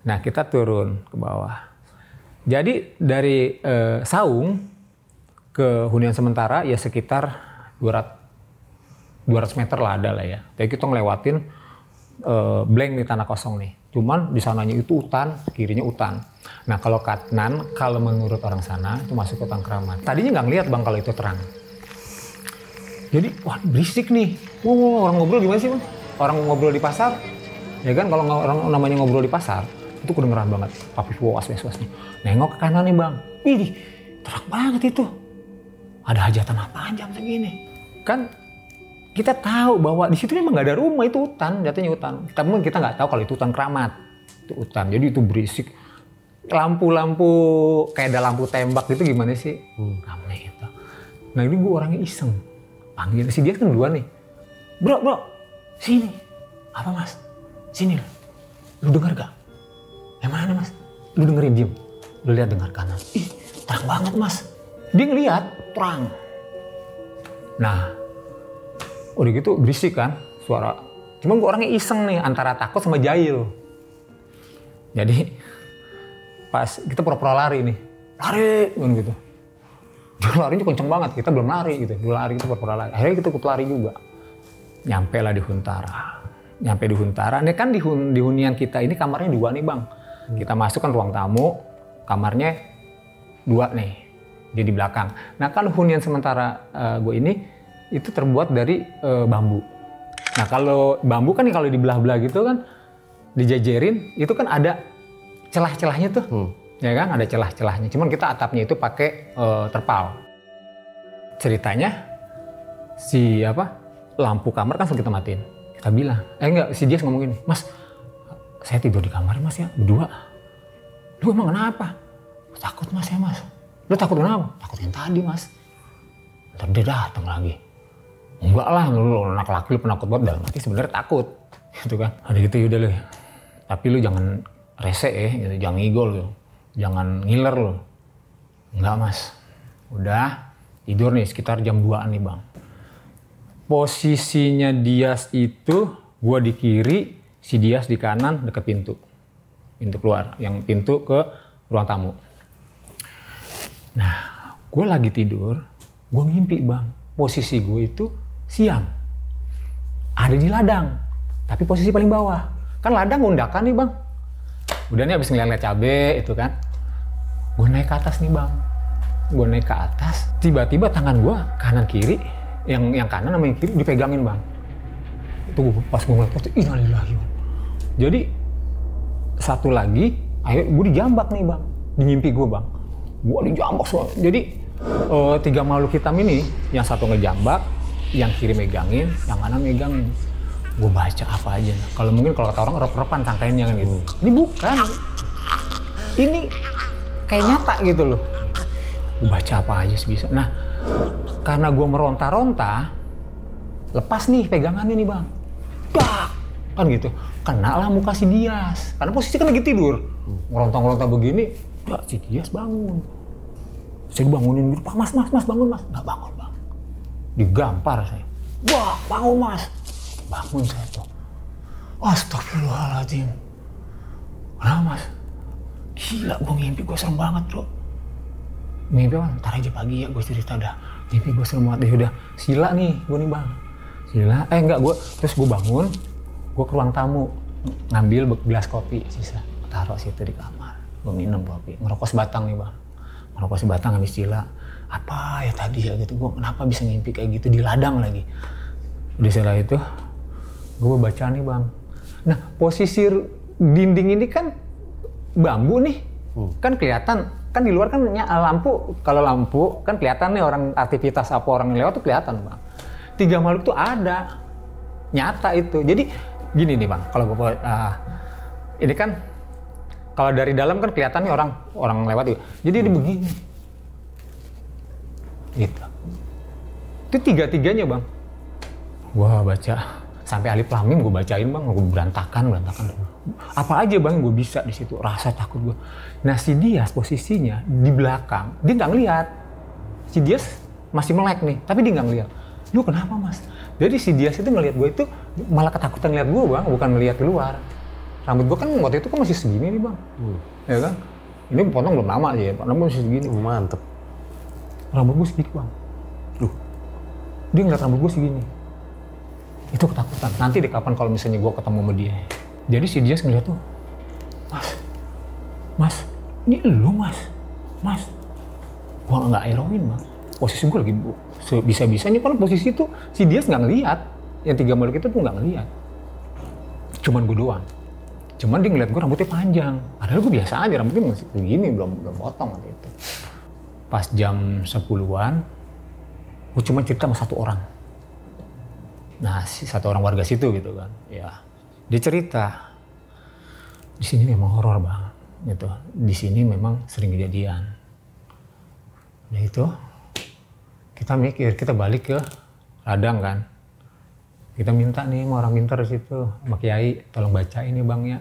Nah, kita turun ke bawah. Jadi dari saung ke hunian sementara ya sekitar 200 meter lah ada lah ya. Jadi kita ngelewatin blank nih, tanah kosong nih. Cuman di sananya itu hutan, kirinya hutan. Nah kalau kanan, kalau menurut orang sana itu masuk ke hutan keramat. Tadinya nggak ngeliat Bang kalau itu terang. Jadi wah berisik nih. Orang ngobrol gimana sih Bang? Orang ngobrol di pasar, ya kan kalau orang namanya ngobrol di pasar, itu kedengeran banget. Tapi was nih. Nengok ke kanan nih Bang. Ih, terang banget itu. Ada hajatan apaan jam segini? Kan kita tahu bahwa di situ memang nggak ada rumah, itu hutan, jatuhnya hutan. Tapi kita nggak tahu kalau itu hutan keramat. Itu hutan, jadi itu berisik. Lampu-lampu, kayak ada lampu tembak gitu gimana sih? Ramai itu. Nah ini gue orangnya iseng. Panggil si dia kan duluan nih. Bro, sini. Apa Mas? Sini. Lu dengar gak? Yang mana Mas? Lu dengerin, diem. Lu lihat dengar kanan. Ih, terang banget Mas. Dia ngeliat, terang. Nah, udah gitu berisik kan suara. Cuman gue orangnya iseng nih, antara takut sama jahil. Jadi pas kita pura-pura lari nih. Lari, gitu. Dia larinya kenceng banget, kita belum lari gitu. Dia lari, kita pura-pura lari. Akhirnya kita ikut lari juga. Nyampe lah di Huntara. Ini kan di hunian kita ini kamarnya 2 nih Bang. Kita masuk kan ruang tamu, kamarnya 2 nih. Dia di belakang. Nah kalau hunian sementara gue ini itu terbuat dari bambu. Nah kalau bambu kan kalau dibelah-belah gitu kan dijajerin, itu kan ada celah-celahnya tuh. Ya kan ada celah-celahnya. Cuman kita atapnya itu pakai terpal. Ceritanya lampu kamar kan kita matiin. Kita bilang, si Dias ngomong gini, Mas, saya tidur di kamar Mas ya, berdua. Lu emang kenapa? Takut Mas ya Mas. Lu takut kenapa? Takut yang tadi Mas. Ntar dia datang lagi. Enggak lah, lu anak laki lu penakut banget. Dalam hati sebenarnya takut. Gitu kan. Ada gitu yaudah lu. Tapi lu jangan rese ya, gitu. Jangan ngigol lu. Jangan ngiler lu. Enggak Mas. Udah tidur nih sekitar jam 2-an nih Bang. Posisinya Dias itu, gua di kiri, si Dias di kanan deket pintu. Pintu keluar, yang pintu ke ruang tamu. Nah, gue lagi tidur, gue ngimpi Bang. Posisi gue itu siang. Ada di ladang, tapi posisi paling bawah. Kan ladang undakan nih Bang. Udah nih abis ngeliat cabe itu kan. Gue naik ke atas nih Bang. Gue naik ke atas, tiba-tiba tangan gue kanan kiri, yang kanan sama yang kiri dipegangin Bang. Itu pas gue ngeliat, innalillahi. Jadi satu lagi, akhirnya gue dijambak nih Bang. Di mimpi gue Bang. Gue dijambak soalnya. Jadi 3 makhluk hitam ini, yang satu ngejambak, yang kiri megangin, yang kanan megangin. Gue baca apa aja. Kalau mungkin kalau kata orang rep-repan sangkainnya kan gitu. Ini bukan. Ini kayak nyata gitu loh. Gue baca apa aja sebisa. Nah, karena gue meronta-ronta, lepas nih pegangannya nih Bang. Bak! Kan gitu. Kena lah muka si Dias. Karena posisi kan lagi tidur. Meronta-meronta begini, si Dias bangun. Saya dibangunin gitu, Pak Mas bangun Mas. Nggak bangun Bang. Digampar saya. Wah bangun Mas. Bangun saya tuh. Astagfirullahaladzim. Kenapa Mas? Gila gue ngimpi, gue serem banget bro. Mimpi Bang, ntar aja pagi ya gue cerita dah. Mimpi gue serem banget, udah sila nih gue nih Bang. Sila, terus gue bangun. Gue ke ruang tamu, ngambil gelas kopi sisa. Taruh situ di kamar. Gue minum kopi, ngerokok sebatang nih Bang. ngerokok sebatang habis gila. Apa ya tadi ya gitu, gue kenapa bisa ngimpi kayak gitu di ladang lagi. Udah setelah itu, gue baca nih bang. Nah posisi dinding ini kan bambu nih, kan kelihatan, kan di luar kan lampu, kalau lampu kan kelihatan nih orang aktivitas apa orang yang lewat tuh kelihatan bang. 3 makhluk tuh ada, nyata itu. Jadi gini nih bang, kalau gue ini kan kalau dari dalam kan kelihatan nih orang lewat gitu. Jadi dia begini, gitu. Itu 3-3-nya bang. Gua baca sampai alif lam mim gue bacain bang, gue berantakan. Apa aja bang gue bisa di situ, rasa takut gue. Nah si Dias posisinya di belakang, dia nggak ngeliat. Si Dias masih melek nih, tapi dia nggak ngeliat. Lu kenapa mas? Jadi si Dias itu ngeliat gue itu malah ketakutan ngeliat gue bang, bukan ngeliat keluar. Rambut gue kan waktu itu kan masih segini nih bang, ya kan? Ini potong belum lama aja ya, rambut masih segini. Mantep. Rambut gue segini bang. Dia ngeliat rambut gue segini. Itu ketakutan. Nanti deh kapan kalau misalnya gue ketemu sama dia. Jadi si Dias ngeliat tuh, mas, ini lu mas. Gue nggak heroin bang. Posisi gue lagi bisa-bisanya kalau posisi itu si Dias nggak ngeliat. Yang 3 makhluk itu tuh nggak ngeliat. Cuman gue doang. Cuman dia ngeliat gue rambutnya panjang. Padahal gue biasa aja, rambutnya masih begini, belum potong waktu itu. Pas jam 10-an, gue cuma cerita sama 1 orang. Nah, si 1 orang warga situ gitu kan, ya dia cerita di sini memang horor bang, gitu. Di sini memang sering kejadian. Nah itu kita mikir, kita balik ke ladang kan, kita minta nih sama orang pintar di situ, sama kiai, tolong baca ini bang ya,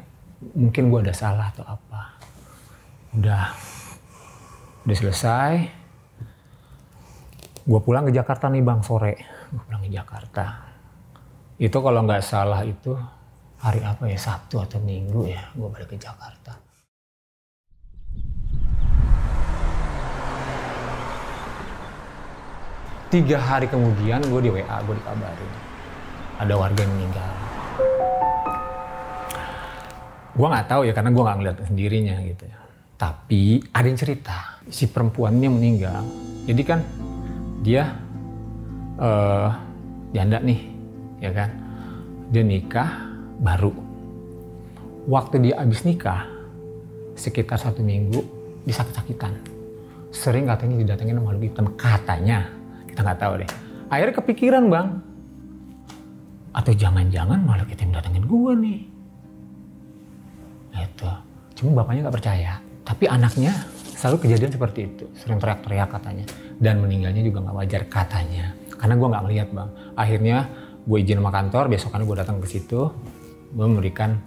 mungkin gua ada salah atau apa. Udah selesai, gua pulang ke Jakarta nih bang sore, gua pulang ke Jakarta. Itu kalau nggak salah itu hari apa ya, Sabtu atau Minggu ya, gue balik ke Jakarta. Tiga hari kemudian gue di WA, gue dikabarin ada warga yang meninggal. Gue nggak tahu ya karena gue nggak ngeliat sendirinya gitu ya. Tapi ada yang cerita si perempuannya meninggal. Jadi kan dia janda nih. Ya kan, dia nikah baru. Waktu dia habis nikah, sekitar 1 minggu, dia sakit-sakitan. Sering katanya didatengin sama makhluk hitam, katanya. Kita nggak tahu deh. Akhirnya kepikiran bang, atau jangan-jangan makhluk hitam datengin gue nih. Gitu. Cuma bapaknya nggak percaya. Tapi anaknya selalu kejadian seperti itu, sering teriak-teriak katanya. Dan meninggalnya juga nggak wajar katanya. Karena gue nggak melihat bang. Akhirnya gue izin sama kantor, besokannya gue datang ke situ, gue memberikan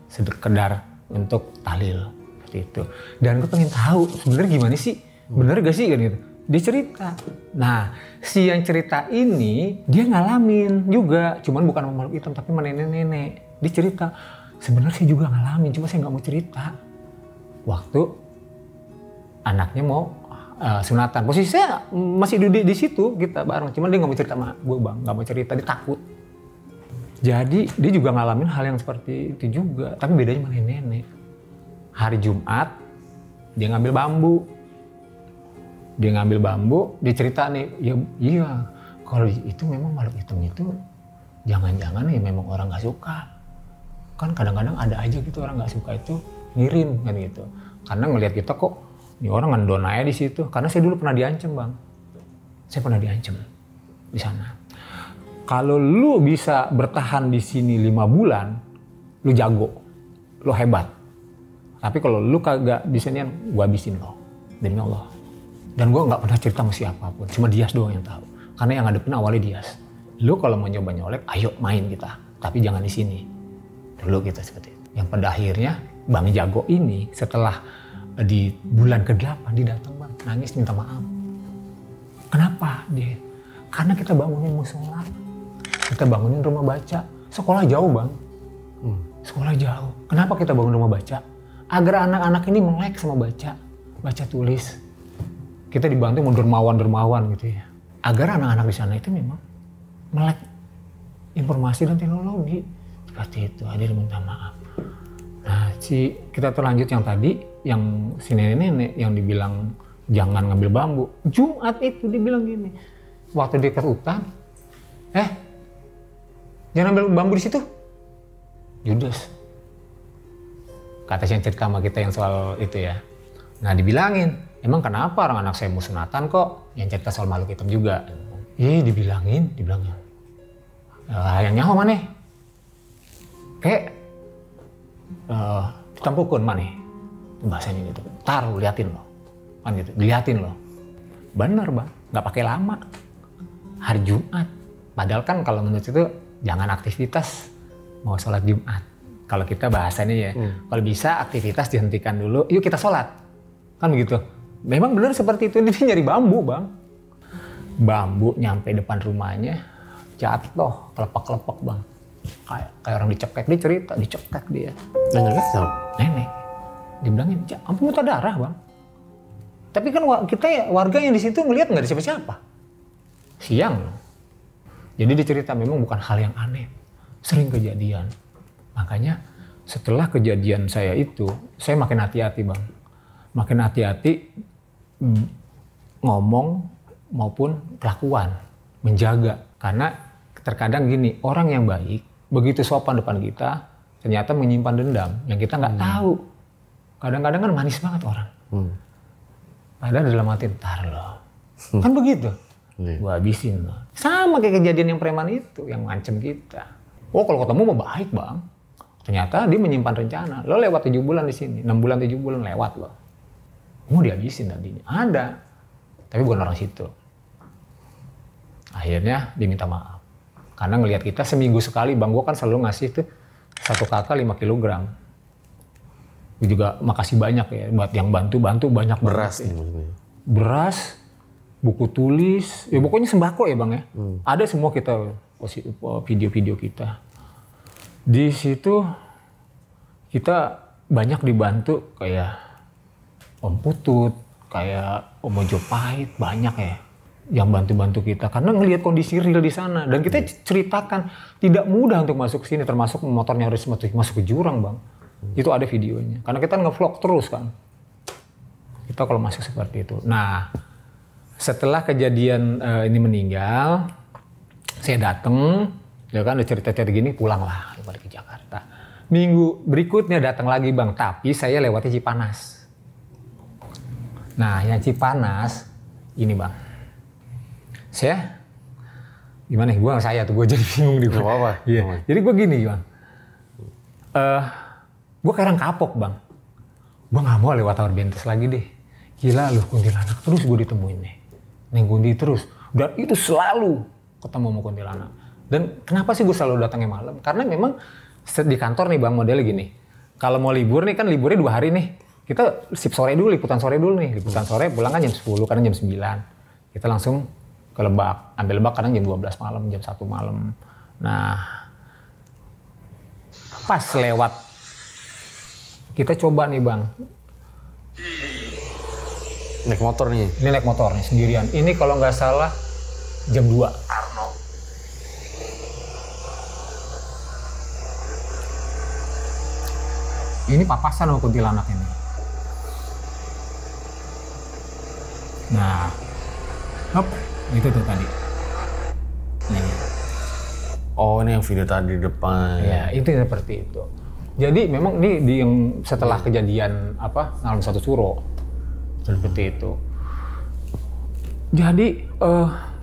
sekedar untuk tahlil seperti itu. Dan gue pengen tahu sebenarnya gimana sih, bener gak sih kan gitu. Dia cerita. Nah, si yang cerita ini dia ngalamin juga, cuman bukan sama makhluk hitam tapi sama nenek-nenek. Dia cerita, sebenarnya saya juga ngalamin, cuma saya nggak mau cerita. Waktu anaknya mau sunatan, posisi saya masih duduk di situ kita bareng, cuman dia nggak mau cerita sama gue bang, nggak mau cerita, dia takut. Jadi dia juga ngalamin hal yang seperti itu juga, tapi bedanya sama nenek. Hari Jumat dia ngambil bambu, dia cerita nih, ya iya kalau itu memang makhluk hitam itu jangan-jangan ya memang orang nggak suka. Kan kadang-kadang ada aja gitu orang nggak suka itu ngirim kan gitu, karena ngelihat kita kok ini orang ngendon aja di situ, karena saya dulu pernah diancam bang. Saya pernah diancam di sana. Kalau lu bisa bertahan di sini 5 bulan, lu jago, lu hebat. Tapi kalau lu kagak bisa nih, gua habisin lo, demi Allah. Dan gua nggak pernah cerita sama siapapun, cuma Dias doang yang tahu. Karena yang ngadepin awalnya Dias. Lu kalau mau nyoba nyolek, ayo main kita, tapi jangan di sini. Dulu kita seperti itu. Yang pada akhirnya Bang Jago ini setelah di bulan ke-8 dia datang bang, nangis minta maaf. Kenapa dia? Karena kita bangunin musola, kita bangunin rumah baca. Sekolah jauh bang, sekolah jauh. Kenapa kita bangun rumah baca? Agar anak-anak ini melek sama baca tulis. Kita dibantu mau dermawan gitu ya. Agar anak-anak di sana itu memang melek informasi dan teknologi. Seperti itu, hadir minta maaf. Nah, kita terlanjut yang tadi, yang si nenek-nenek yang dibilang jangan ngambil bambu. Jumat itu dibilang gini, waktu dia ke hutan, jangan ambil bambu di situ. Judes. Kata yang cerita sama kita yang soal itu ya. Nah dibilangin, emang kenapa orang anak saya mau sunatan kok? Yang cerita soal makhluk hitam juga. Dibilangin. Yang nyawa mana? Kayak tampukun mana? Bahasanya gitu. Taruh, liatin loh. Kan gitu, diliatin loh. Bener bang, nggak pakai lama. Hari Jumat. Padahal kan kalau menurut itu jangan aktivitas mau sholat Jumat. Kalau kita bahasanya ya, kalau bisa aktivitas dihentikan dulu, yuk kita sholat. Kan begitu. Memang benar seperti itu, dia nyari bambu bang. Bambu nyampe depan rumahnya, jatuh, kelepek-kelepek bang. Kayak orang dicekek, dia cerita, dicekek dia. Nenek siapa? Nenek. Dibilangin, ampun muntah darah bang. Tapi kan kita ya, warga yang di situ ngelihat nggak ada siapa-siapa. Siang loh. Jadi dia cerita memang bukan hal yang aneh. Sering kejadian. Makanya setelah kejadian saya itu, saya makin hati-hati bang. Makin hati-hati ngomong maupun kelakuan. Menjaga. Karena terkadang gini, orang yang baik, begitu sopan depan kita, ternyata menyimpan dendam yang kita nggak tahu. Kadang-kadang kan manis banget orang. Padahal dalam hati, ntar loh. Kan begitu. Gua habisin loh. Sama kayak kejadian yang preman itu, yang ngancem kita. Oh kalau ketemu mau baik bang. Ternyata dia menyimpan rencana. Lo lewat 7 bulan di sini, 6 bulan 7 bulan lewat lo. Mau dihabisin tadinya. Ada. Tapi bukan orang situ. Akhirnya dia minta maaf. Karena ngelihat kita seminggu sekali bang, gua kan selalu ngasih tuh 1 kakak 5 kilogram. Gue juga makasih banyak ya buat yang bantu banyak beras banget. Ya. Beras, buku tulis, ya pokoknya sembako ya bang ya. Ada semua kita video-video kita. Di situ kita banyak dibantu kayak Om Putut, kayak Om Mojopahit, banyak ya yang bantu-bantu kita karena ngelihat kondisi real di sana dan kita ceritakan tidak mudah untuk masuk ke sini, termasuk motornya harus masuk ke jurang bang. Itu ada videonya. Karena kita nge-vlog terus kan. Kita kalau masuk seperti itu. Nah, setelah kejadian ini meninggal, saya datang, ya kan ada cerita-cerita gini, pulanglah balik ke Jakarta. Minggu berikutnya datang lagi bang, tapi saya lewati Cipanas. Nah, yang Cipanas, ini bang. Saya, gimana ya, gue jadi bingung di gue. Gak apa-apa. Iya. Jadi gue gini bang. Gue kayak orang kapok bang. Gue gak mau lewat Tower Bentes lagi deh. Gila lu kuntilanak terus gue ditemuin nih. Neng Gundi terus. Dan itu selalu ketemu sama kuntilanak. Dan kenapa sih gue selalu datangnya malam? Karena memang di kantor nih bang modelnya gini. Kalau mau libur nih kan liburnya 2 hari nih. Kita sip sore dulu, liputan sore dulu nih. Liputan sore pulang kan jam 10, kadang jam 9. Kita langsung ke Lebak. Ambil Lebak kadang jam 12 malam, jam 1 malam. Nah pas lewat kita coba nih bang. Naik motor nih? Ini naik motor nih sendirian. Ini kalau nggak salah jam 2. Arno. Ini papasan sama kuntilanak ini. Nah, hop, itu tuh tadi. Nih. Oh ini yang video tadi di depan. Ya itu seperti itu. Jadi memang ini di yang setelah kejadian Ngalam Satu Suro seperti itu. Jadi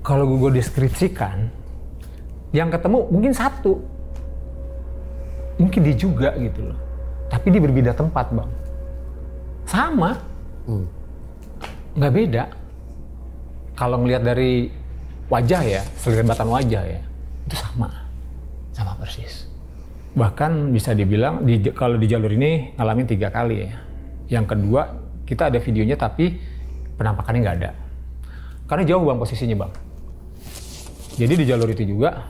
kalau gue deskripsikan, yang ketemu mungkin satu, mungkin dia juga gitu loh. Tapi dia berbeda tempat bang. Sama, nggak beda. Kalau ngelihat dari wajah ya, kelihatan wajah ya, itu sama persis. Bahkan bisa dibilang kalau di jalur ini ngalamin 3 kali ya. Yang kedua kita ada videonya tapi penampakannya nggak ada. Karena jauh bang posisinya bang. Jadi di jalur itu juga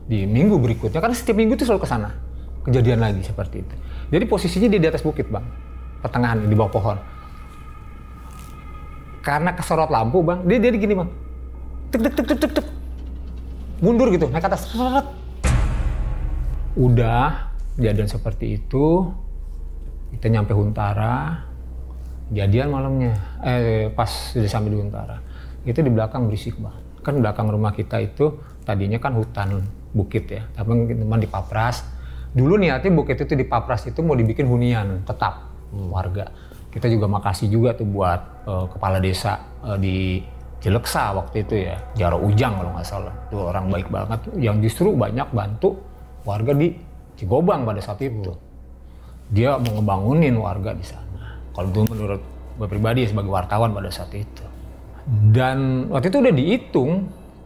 di minggu berikutnya, karena setiap minggu itu selalu ke sana. Kejadian lagi seperti itu. Jadi posisinya dia di atas bukit bang. Pertengahan di bawah pohon. Karena kesorot lampu bang, dia gini bang. Tek. Mundur gitu, naik ke atas. Udah kejadian seperti itu, kita nyampe Huntara, Jadian malamnya, pas sudah sampai di Untara, itu di belakang berisik bang. Kan belakang rumah kita itu tadinya kan hutan bukit ya, tapi teman dipapras. Dulu niatnya bukit itu dipapras itu mau dibikin hunian tetap warga. Kita juga makasih juga tuh buat kepala desa di Cileksa waktu itu ya, Jaro Ujang kalau nggak salah. Itu orang baik banget, yang justru banyak bantu warga di Cigobang pada saat itu. Dia mau ngebangunin warga di sana. Kalau itu menurut gue pribadi sebagai wartawan pada saat itu. Dan waktu itu udah dihitung,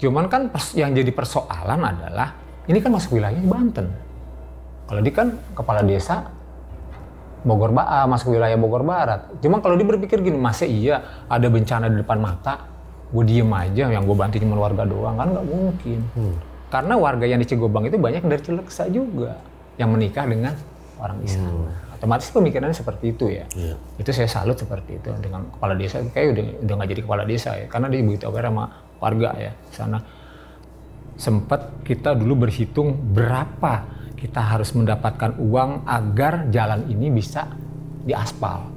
cuman kan yang jadi persoalan adalah ini kan masuk wilayahnya Banten. Kalau dia kan kepala desa masuk wilayah Bogor Barat. Cuma kalau dia berpikir gini, masa iya ada bencana di depan mata, gue diem aja, yang gue bantu cuma warga doang, kan nggak mungkin. Karena warga yang di Cigobang itu banyak dari Cileksa juga yang menikah dengan orang di sana. Otomatis pemikirannya seperti itu ya. Itu saya salut seperti itu dengan kepala desa. Kayak udah nggak jadi kepala desa ya, karena dia begitu aware sama warga ya sana. Sempat kita dulu berhitung berapa kita harus mendapatkan uang agar jalan ini bisa diaspal.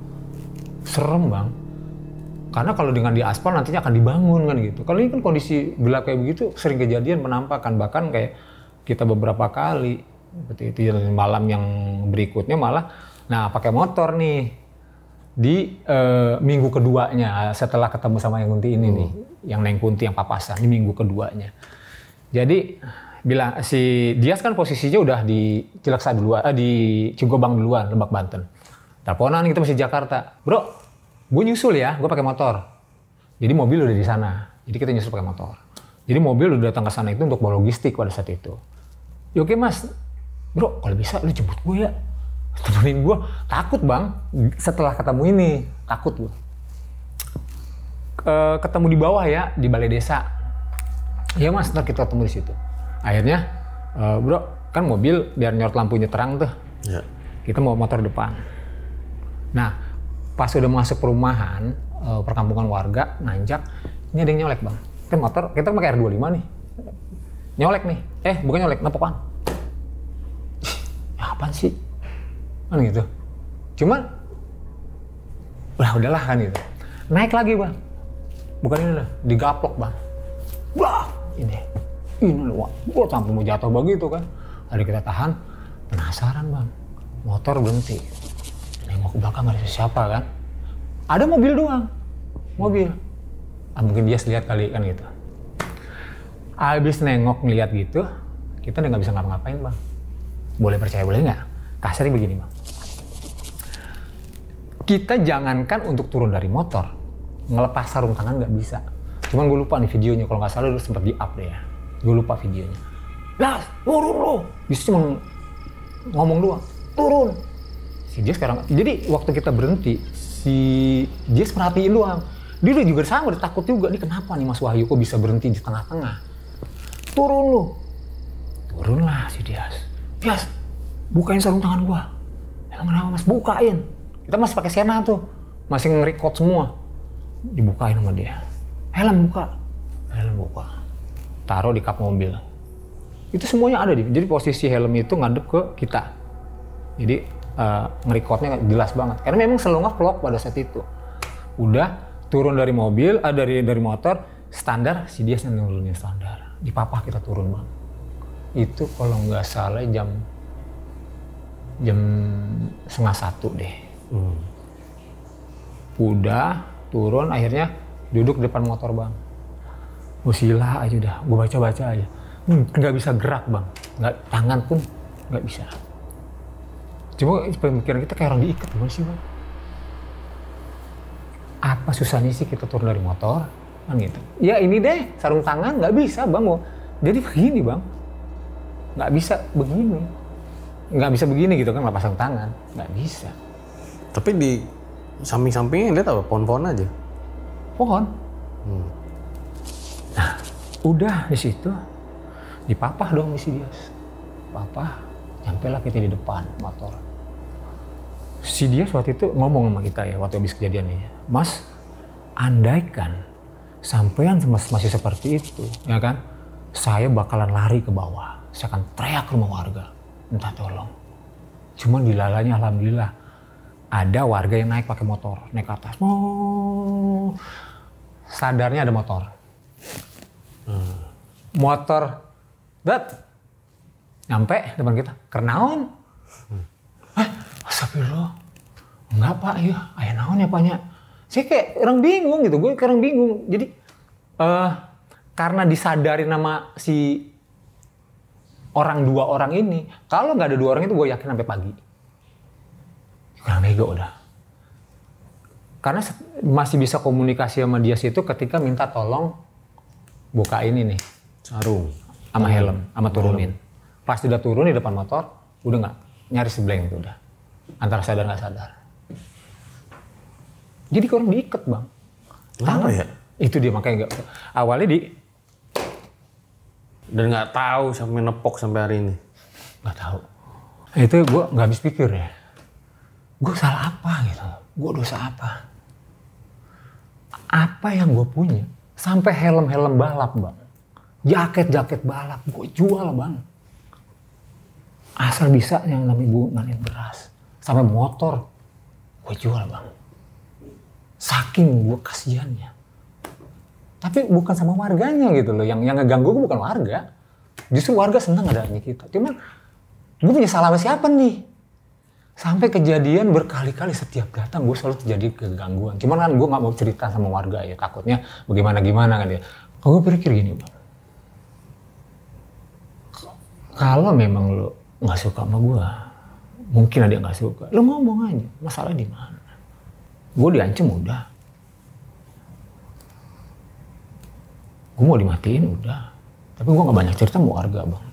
Serem bang, karena kalau dengan diaspal nantinya akan dibangun kan gitu. Kalau ini kan kondisi gelap kayak begitu sering kejadian penampakan, bahkan kayak kita beberapa kali seperti itu. Malam yang berikutnya malah pakai motor nih di minggu keduanya setelah ketemu sama yang Kunti ini nih, yang Neng Kunti yang papasan di minggu keduanya. Jadi bilang si Dias kan posisinya udah di Cileksa duluan, di Cigobang duluan, Lebak Banten. Teleponan kita masih Jakarta, bro, gue nyusul ya, gue pakai motor. Jadi mobil udah di sana, jadi kita nyusul pakai motor. Jadi mobil udah datang ke sana itu untuk bawa logistik pada saat itu. Ya oke mas, bro, kalau bisa lu jemput gue ya. Temenin gue, takut bang, setelah ketemu ini, takut gue. Ketemu di bawah ya, di balai desa. Ya mas, ntar kita ketemu di situ. Akhirnya, bro, kan mobil biar nyorot lampunya terang tuh. Ya. Kita mau motor depan. Nah, pas udah masuk perumahan, perkampungan warga, nanjak, ini ada yang nyolek bang. Kan motor, kita pakai R25 nih. Nyolek nih, bukan nyolek, napokan. Ya apaan sih? Kan gitu. Cuman udahlah kan gitu. Naik lagi bang. Bukan ini lah, digaplok bang. Wah, ini loh, gua sampai mau jatuh begitu kan. Ada kita tahan, penasaran bang. Motor berhenti. Nengok ke belakang ada siapa kan. Ada mobil doang. Mobil. Mungkin dia lihat kali kan gitu. Abis nengok ngeliat gitu, kita udah nggak bisa ngapa-ngapain bang. Boleh percaya boleh nggak? Kasarnya begini bang. Kita jangankan untuk turun dari motor, ngelepas sarung tangan nggak bisa. Cuman gue lupa nih videonya, kalau nggak salah dulu sempat di-up deh ya. Gue lupa videonya. Las, turun lo! Bisa cuma ngomong doang, turun! Si dia sekarang, jadi waktu kita berhenti, si dia merhatiin doang. Dia juga sama, dia takut juga, nih kenapa nih Mas Wahyu kok bisa berhenti di tengah-tengah? Turun lo! Turunlah si Dias. Dias, bukain sarung tangan gua. Emang kenapa mas? Bukain. Kita masih pakai Sena tuh, masih nge-record semua. Dibukain sama dia. Helm buka. Taruh di kap mobil. Itu semuanya ada. Jadi posisi helm itu ngadep ke kita. Jadi nge-recordnya jelas banget. Karena memang selalu nge-vlog pada saat itu. Udah turun dari mobil, dari motor, standar si dia nurunin standar. Di Papah kita turun bang. Itu kalau nggak salah jam 12:30 deh. Udah turun akhirnya duduk depan motor bang. Sila aja udah, gue baca aja. Nggak bisa gerak bang, nggak, tangan pun nggak bisa. Cuma pemikiran kita kayak orang diikat gimana sih bang? Apa susahnya sih kita turun dari motor? Kan gitu. Ya ini deh, sarung tangan nggak bisa bang. Jadi begini bang, nggak bisa begini gitu kan, nggak pasang tangan, nggak bisa. Tapi di samping-sampingnya lihat apa? Pohon-pohon aja? Pohon. Nah, udah di situ, di Papah dong si Dias. Papah, nyampe lah kita di depan motor. Si Dias waktu itu ngomong sama kita ya, waktu habis kejadian ini. Mas, andaikan sampean masih seperti itu, ya kan? Saya bakalan lari ke bawah. Saya akan teriak ke rumah warga, minta tolong. Cuman dilalanya alhamdulillah ada warga yang naik pakai motor, naik ke atas. Oh, sadarnya ada motor. Motor, nyampe depan kita, kenaon? Astagfirullah. Enggak pak, iya, ayah naon ya paknya. Saya kayak orang bingung gitu, gue kayak orang bingung. Jadi karena disadari nama si dua orang ini, kalau nggak ada 2 orang itu gue yakin sampai pagi. Kurang bego udah. Karena masih bisa komunikasi sama dia situ ketika minta tolong buka ini nih. Sarung. Sama helm, sama turunin. Pas udah turun di depan motor, udah nggak, nyaris blank tuh udah. Antara sadar nggak sadar. Jadi orang diikat bang. Kenapa ya? Itu dia makanya nggak. Awalnya dan nggak tahu sampai nepok sampai hari ini. Nggak tahu. Itu gue nggak habis pikir ya. Gue salah apa gitu? Gue dosa apa? Apa yang gue punya? Sampai helm balap bang. Jaket balap gue jual bang. Asal bisa yang namanya bunganya beras. Sampai motor gue jual bang. Saking gue kasihannya. Tapi bukan sama warganya gitu loh. Yang ngeganggu gue bukan warga. Justru warga senang adanya kita. Cuman gue punya salah sama siapa nih? Sampai kejadian berkali-kali setiap datang gue selalu terjadi kegangguan. Cuman kan gue gak mau cerita sama warga ya. Takutnya bagaimana kan dia. Kalau gue pikir gini bang. Kalau memang lo gak suka sama gue. Mungkin ada yang gak suka. Lo ngomong aja. Masalah di mana? Gue diancam udah. Gue mau dimatiin udah. Tapi gue gak banyak cerita sama warga bang.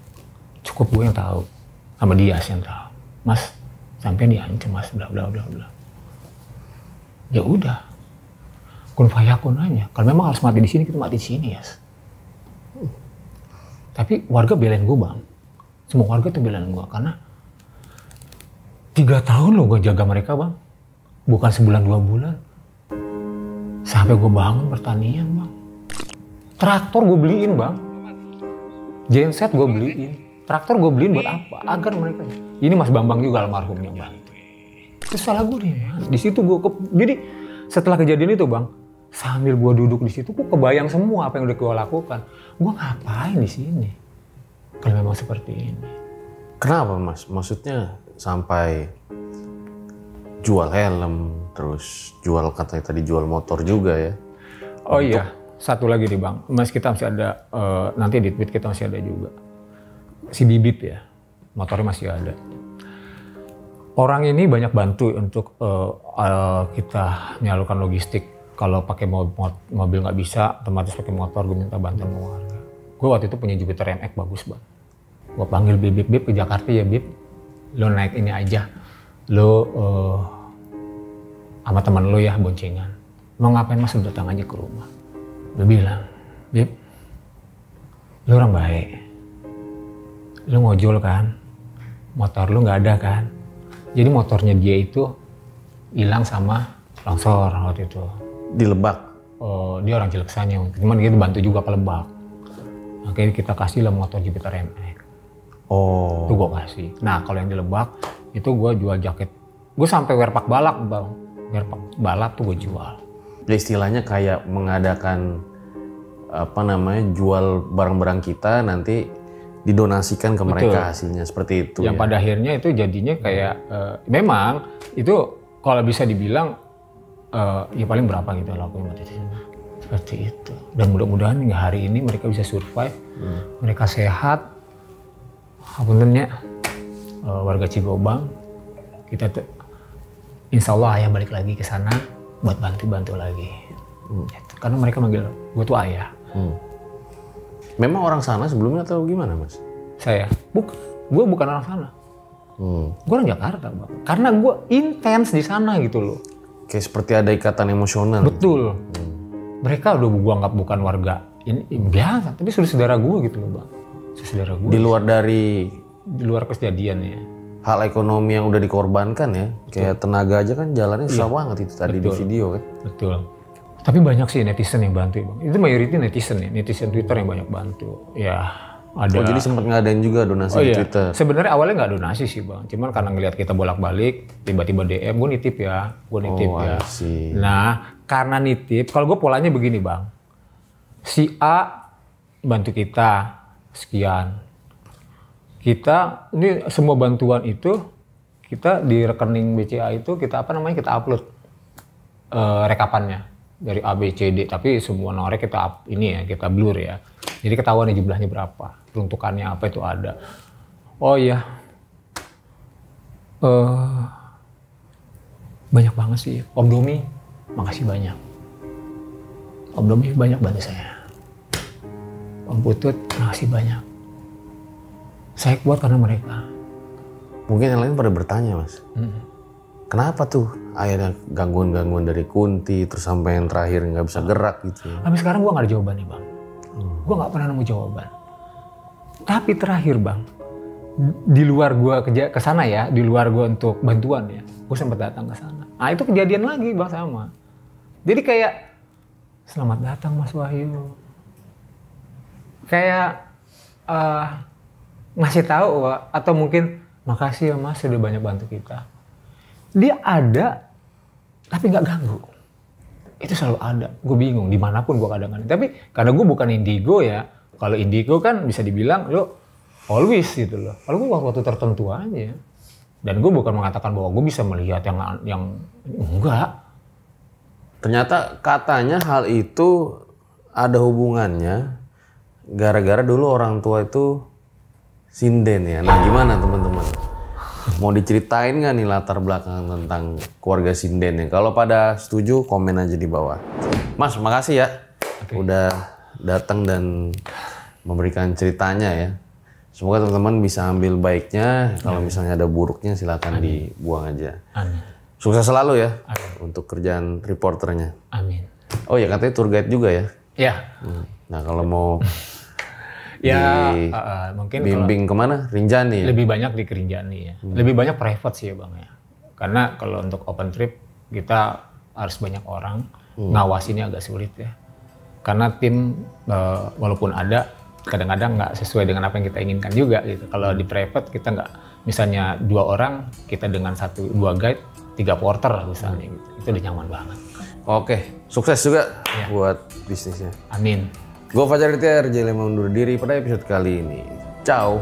Cukup gue yang tahu. Sama dia sih yang tahu. Mas, sampai diancam mas, bla bla bla bla. Ya udah. Kun fayakun aja. Kalau memang harus mati di sini, kita mati di sini ya. Tapi warga belain gue bang. Semua warga tuh belain gue. Karena 3 tahun loh gue jaga mereka bang. Bukan sebulan 2 bulan. Sampai gue bangun pertanian bang. Traktor gue beliin bang. Genset gue beliin. Traktor gue beliin buat apa? Agar mereka. Ini Mas Bambang juga almarhum yang bantu. Terus salah gue nih mas. Di situ gue jadi setelah kejadian itu bang, sambil gue duduk di situ, gue kebayang semua apa yang udah gue lakukan. Gue ngapain di sini? Kalau memang seperti ini. Kenapa mas? Maksudnya sampai jual helm, terus jual katanya tadi jual motor juga ya? Oh iya, satu lagi nih bang, mas kita masih ada, nanti di tweet kita masih ada juga. Si Bibit ya, motornya masih ada. Orang ini banyak bantu untuk kita menyalurkan logistik. Kalau pakai mobil nggak bisa, otomatis pakai motor, gue minta bantuan sama warga. Gue waktu itu punya Jupiter MX bagus bang. Gue panggil Bib ke Jakarta ya Bib, lo naik ini aja. Lo sama teman lo ya boncengan. Mau ngapain mas datang aja ke rumah. Lo bilang, Bib, lo orang baik. Lo ngojol kan, motor lo nggak ada kan. Jadi motornya dia itu hilang sama longsor waktu itu. Di Lebak? Dia orang Cileksanya, cuman dia bantu juga ke Lebak. Makanya kita kasih lah motor Jupiter MX. Oh. Itu gue kasih. Nah kalau yang di Lebak, itu gue jual jaket. Gue sampai werpak balap bang. Werpak balap tuh gue jual. Ya istilahnya kayak mengadakan apa namanya jual barang-barang kita nanti didonasikan ke mereka hasilnya seperti itu. Yang ya. Pada akhirnya itu jadinya kayak memang itu kalau bisa dibilang ya paling berapa gitu lakuin seperti itu. Dan mudah-mudahan hingga hari ini mereka bisa survive, mereka sehat. Apuntennya warga Cigobang kita tuh insya Allah ayah balik lagi ke sana buat bantu lagi. Gitu. Karena mereka manggil gue tuh ayah. Memang orang sana sebelumnya atau gimana mas? Saya? Gue bukan orang sana. Gue orang Jakarta bang. Karena gue intens di sana gitu loh. Kayak seperti ada ikatan emosional. Betul. Mereka udah gue anggap bukan warga ini biasa, tapi sudah saudara gue gitu loh bang. Saudara gue. Di luar kejadian ya. Hal ekonomi yang udah dikorbankan ya. Betul. Kayak tenaga aja kan jalannya susah banget itu tadi di video kan. Betul. Tapi banyak sih netizen yang bantu bang. Itu mayoritas netizen ya, netizen Twitter yang banyak bantu. Ya Ada. Oh, jadi sempat ngadain juga donasi di Twitter. Sebenarnya awalnya nggak donasi sih bang, cuman karena ngelihat kita bolak-balik, tiba-tiba DM, gue nitip ya. I see. Nah, karena nitip, kalau gue polanya begini bang, si A bantu kita sekian, kita ini semua bantuan itu kita di rekening BCA itu kita kita upload rekapannya dari A B C D, tapi semua norek kita kita blur ya. Jadi ketahuan nih jumlahnya berapa, peruntukannya apa itu ada. Oh iya, banyak banget sih. Om Domi, makasih banyak. Om Domi banyak bantu saya. Om Putut, makasih banyak. Saya kuat karena mereka. Mungkin yang lain pada bertanya, Mas. Kenapa tuh akhirnya gangguan-gangguan dari Kunti, terus sampai yang terakhir nggak bisa gerak gitu? Sampai sekarang gue nggak ada jawabannya bang. Gue nggak pernah nemu jawaban. Tapi terakhir bang, di luar gue ke sana ya, di luar gue untuk bantuan ya, gue sempat datang ke sana. Nah itu kejadian lagi bang sama. Jadi kayak selamat datang Mas Wahyu. Kayak ngasih tahu atau mungkin makasih ya Mas sudah banyak bantu kita. Dia ada, tapi nggak ganggu. Itu selalu ada. Gue bingung dimanapun gue kadang-kadang. Tapi karena gue bukan indigo ya. Kalau indigo kan bisa dibilang lo always gitu loh. Kalau gue waktu tertentu aja. Dan gue bukan mengatakan bahwa gue bisa melihat yang enggak. Ternyata katanya hal itu ada hubungannya gara-gara dulu orang tua itu sinden ya. Nah gimana teman-teman? Mau diceritain nggak nih latar belakang tentang keluarga sinden ya? Kalau pada setuju komen aja di bawah. Mas makasih ya udah datang dan memberikan ceritanya ya. Semoga teman-teman bisa ambil baiknya. Kalau misalnya ada buruknya silakan dibuang aja. Amin. Sukses selalu ya untuk kerjaan reporternya. Amin. Oh ya katanya tour guide juga ya? Ya. Nah kalau mau ya mungkin bimbing kemana? Rinjani ya? Lebih banyak di Rinjani ya. Lebih banyak private sih ya bang ya. Karena kalau untuk open trip kita harus banyak orang. Ngawasinnya agak sulit ya. Karena tim walaupun ada kadang-kadang nggak sesuai dengan apa yang kita inginkan juga gitu. Kalau di private kita nggak, misalnya 2 orang kita dengan 1-2 guide, 3 porter misalnya gitu. Itu udah nyaman banget. Oke, sukses juga buat bisnisnya. Amin. Gue Fajar Ritya, RJ Lema undur diri pada episode kali ini. Ciao.